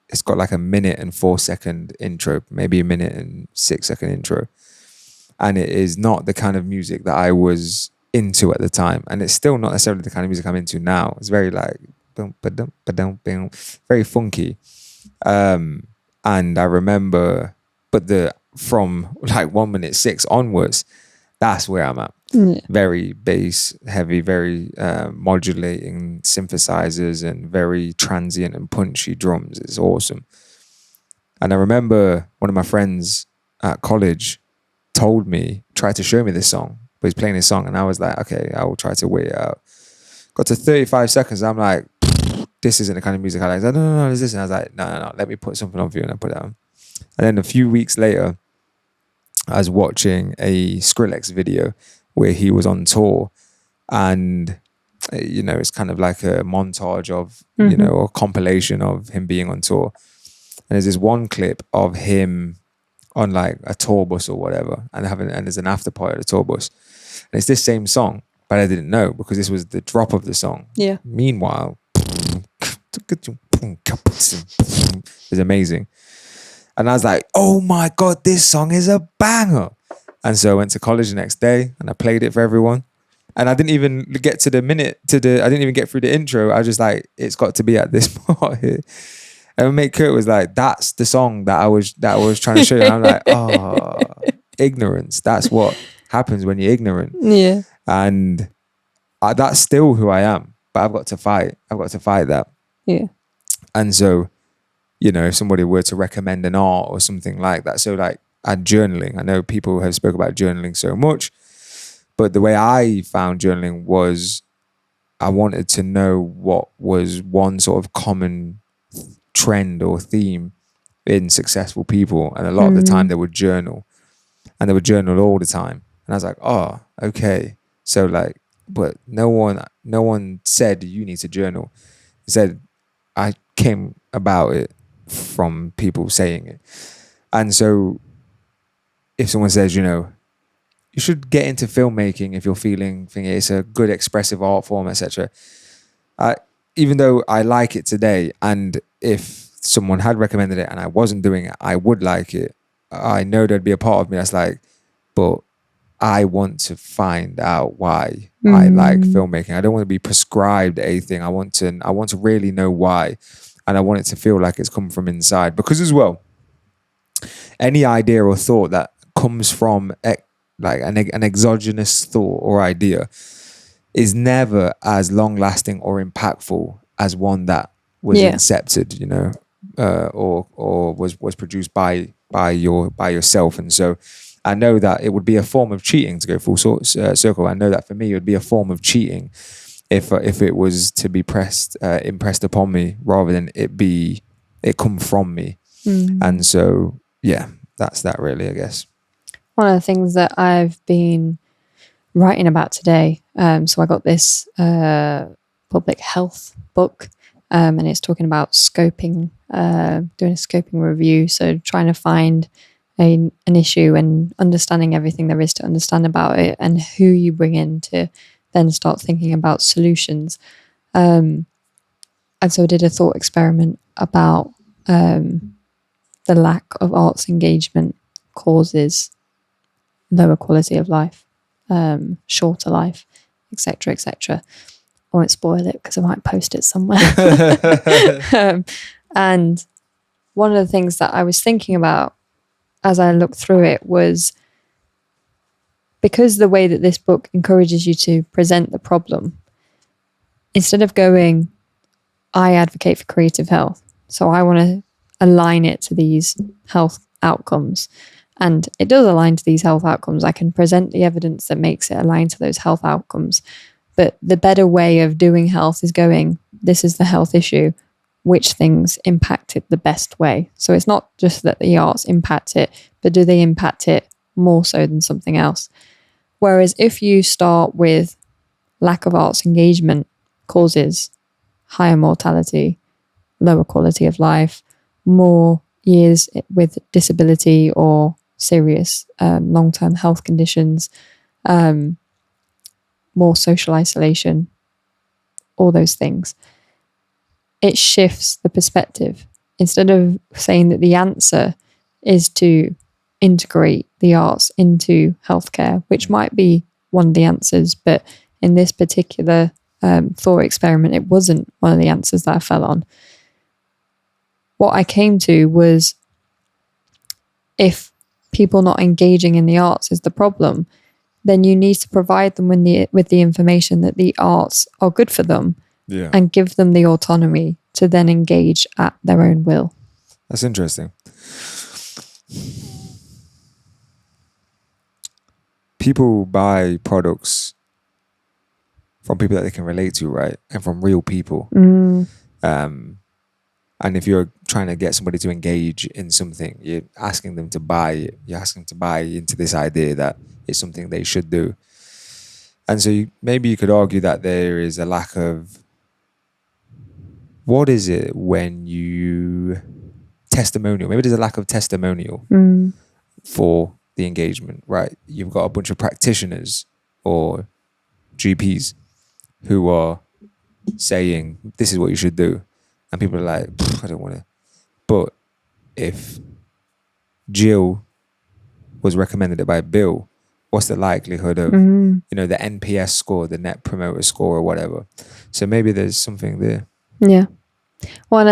it's got like a 1:04 intro, maybe a 1:06 intro. And it is not the kind of music that I was into at the time. And it's still not necessarily the kind of music I'm into now. It's very like, very funky. And I remember, from like 1:06 onwards, that's where I'm at. Very bass heavy, very modulating synthesizers and very transient and punchy drums. It's awesome. And I remember one of my friends at college tried to show me this song, but he's playing this song, and I was like, okay, I will try to wait it out. Got to 35 seconds, I'm like, this isn't the kind of music I like. He's like, no, it's this. And I was like, no, let me put something on for you, and I put it on. And then a few weeks later, I was watching a Skrillex video where he was on tour, and you know, it's kind of like a montage of, you know, a compilation of him being on tour. And there's this one clip of him on like a tour bus or whatever, and there's an after party at the tour bus, and it's this same song, but I didn't know because this was the drop of the song. Yeah. Meanwhile, it's amazing, and I was like, oh my god, this song is a banger. And so I went to college the next day and I played it for everyone, And I didn't even get to the minute I didn't even get through the intro. I was just like, it's got to be at this part here. And my mate Kurt was like, that's the song that I was trying to show you. And I'm like, oh, ignorance. That's what happens when you're ignorant. Yeah. And that's still who I am. But I've got to fight. I've got to fight that. Yeah. And so, you know, if somebody were to recommend an art or something like that. So like journaling. I know people have spoke about journaling so much. But the way I found journaling was I wanted to know what was one sort of common trend or theme in successful people. And a lot of the time they would journal. And they would journal all the time. And I was like, oh, okay. So like, but no one said you need to journal. It said I came about it from people saying it. And so if someone says, you know, you should get into filmmaking if you're feeling it's a good expressive art form, etc. Even though I like it today, and if someone had recommended it and I wasn't doing it, I would like it. I know there'd be a part of me that's like, but I want to find out why I like filmmaking. I don't want to be prescribed a thing. I want to really know why, and I want it to feel like it's come from inside. Because as well, any idea or thought that comes from like an exogenous thought or idea is never as long lasting or impactful as one that was incepted, you know, or was produced by yourself. And so I know that it would be a form of cheating, to go full circle. I know that for me it would be a form of cheating if it was to be impressed upon me rather than it come from me. And so yeah, that's that really, I guess. One of the things that I've been writing about today, so I got this public health book, and it's talking about scoping, doing a scoping review. So trying to find an issue and understanding everything there is to understand about it, and who you bring in to then start thinking about solutions. And so I did a thought experiment about the lack of arts engagement causes lower quality of life, shorter life, etc., etc. I won't spoil it because I might post it somewhere. And one of the things that I was thinking about as I looked through it was, because the way that this book encourages you to present the problem, instead of going, I advocate for creative health, so I want to align it to these health outcomes. And it does align to these health outcomes. I can present the evidence that makes it align to those health outcomes. But the better way of doing health is going, this is the health issue, which things impact it the best way. So it's not just that the arts impact it, but do they impact it more so than something else? Whereas if you start with lack of arts engagement causes higher mortality, lower quality of life, more years with disability or serious long-term health conditions, more social isolation, all those things. It shifts the perspective. Instead of saying that the answer is to integrate the arts into healthcare, which might be one of the answers, but in this particular thought experiment, it wasn't one of the answers that I fell on. What I came to was, if people not engaging in the arts is the problem, then you need to provide them with the information that the arts are good for them, and give them the autonomy to then engage at their own will. That's interesting. People buy products from people that they can relate to, right? And from real people. And if you're trying to get somebody to engage in something, you're asking them to buy it. You're asking them to buy into this idea that it's something they should do. And so maybe you could argue that there is a lack of, what is it when you testimonial? Maybe there's a lack of testimonial for the engagement, right? You've got a bunch of practitioners or GPs who are saying, this is what you should do. And people are like, I don't want to. But if Jill was recommended it by Bill, what's the likelihood of, the NPS score, the net promoter score or whatever. So maybe there's something there. Yeah. Well, and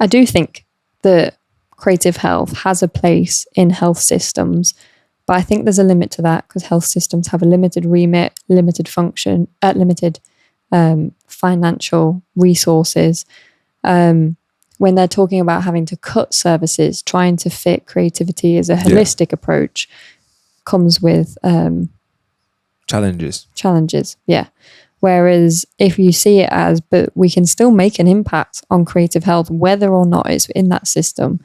I do think that creative health has a place in health systems, but I think there's a limit to that because health systems have a limited remit, limited function, limited financial resources. When they're talking about having to cut services, trying to fit creativity as a holistic approach comes with challenges. Yeah. Whereas if you see it as, but we can still make an impact on creative health, whether or not it's in that system,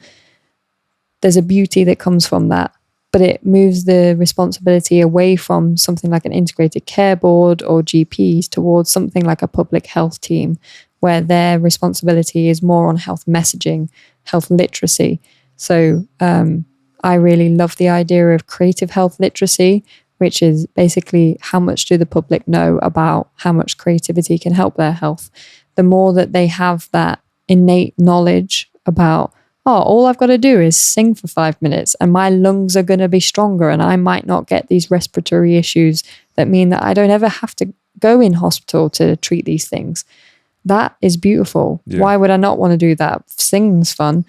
there's a beauty that comes from that. But it moves the responsibility away from something like an integrated care board or GPs towards something like a public health team, where their responsibility is more on health messaging, health literacy. So I really love the idea of creative health literacy, which is basically how much do the public know about how much creativity can help their health. The more that they have that innate knowledge about, all I've got to do is sing for 5 minutes and my lungs are going to be stronger and I might not get these respiratory issues that mean that I don't ever have to go in hospital to treat these things. That is beautiful. Yeah. Why would I not want to do that? Singing's fun.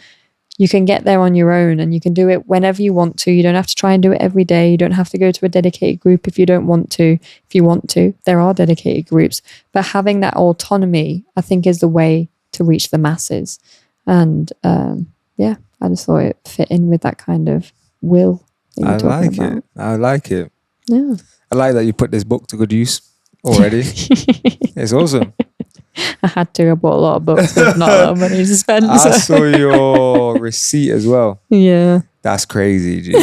You can get there on your own and you can do it whenever you want to. You don't have to try and do it every day. You don't have to go to a dedicated group if you don't want to. If you want to, there are dedicated groups. But having that autonomy, I think, is the way to reach the masses. And I just thought it fit in with that kind of will that you're talking about. I like it. Yeah. I like that you put this book to good use already. It's awesome. I had to. I bought a lot of books with not a lot of money to spend. I saw your receipt as well. Yeah. That's crazy, G.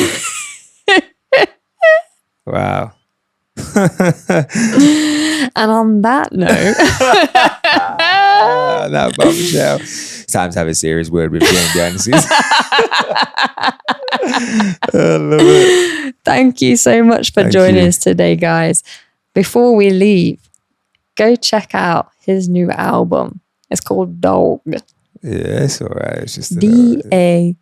Wow. And on that note, that bombshell. It's time to have a serious word with Jane behind the scenes. I love it. Thank you so much for joining us today, guys. Before we leave, go check out his new album. It's called Dog. Yeah, it's all right. It's just DAWG.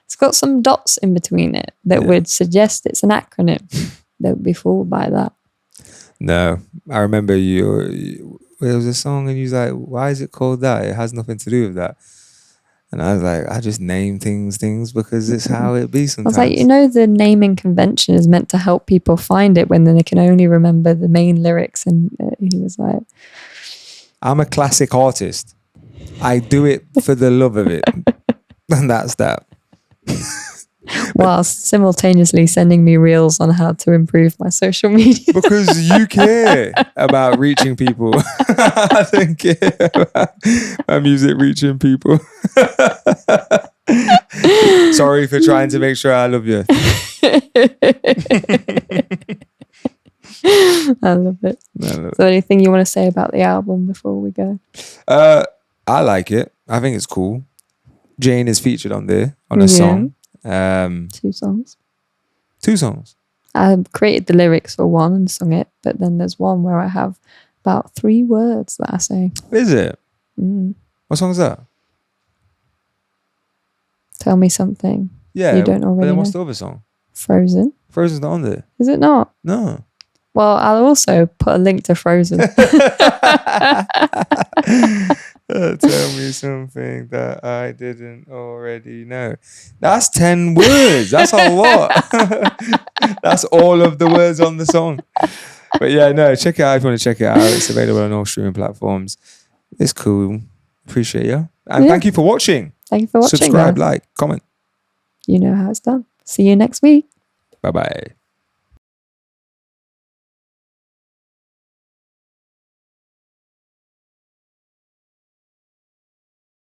It's got some dots in between it that would suggest it's an acronym. Don't be fooled by that. No, I remember there was a song and you was like, why is it called that? It has nothing to do with that. And I was like, I just name things because it's how it be sometimes. I was like, the naming convention is meant to help people find it when they can only remember the main lyrics. And he was like, I'm a classic artist. I do it for the love of it. And that's that. Whilst simultaneously sending me reels on how to improve my social media. Because you care about reaching people. I don't care about music reaching people. Sorry for trying to make sure I love you. I love it. So anything you want to say about the album before we go? I like it. I think it's cool. Jane is featured on there on a song. 2 songs. 2 songs. I created the lyrics for one and sung it, but then there's one where I have about 3 words that I say. Is it? What song is that? Tell me something. Yeah, you don't already but then know. what's the other song? Frozen. Frozen's not on there. Is it not? No. Well, I'll also put a link to Frozen. Tell me something that I didn't already know. That's 10 words. That's a lot. That's all of the words on the song. But yeah, no, check it out if you want to check it out. It's available on all streaming platforms. It's cool. Appreciate you. And thank you for watching. Thank you for watching. Subscribe, like, comment. You know how it's done. See you next week. Bye-bye.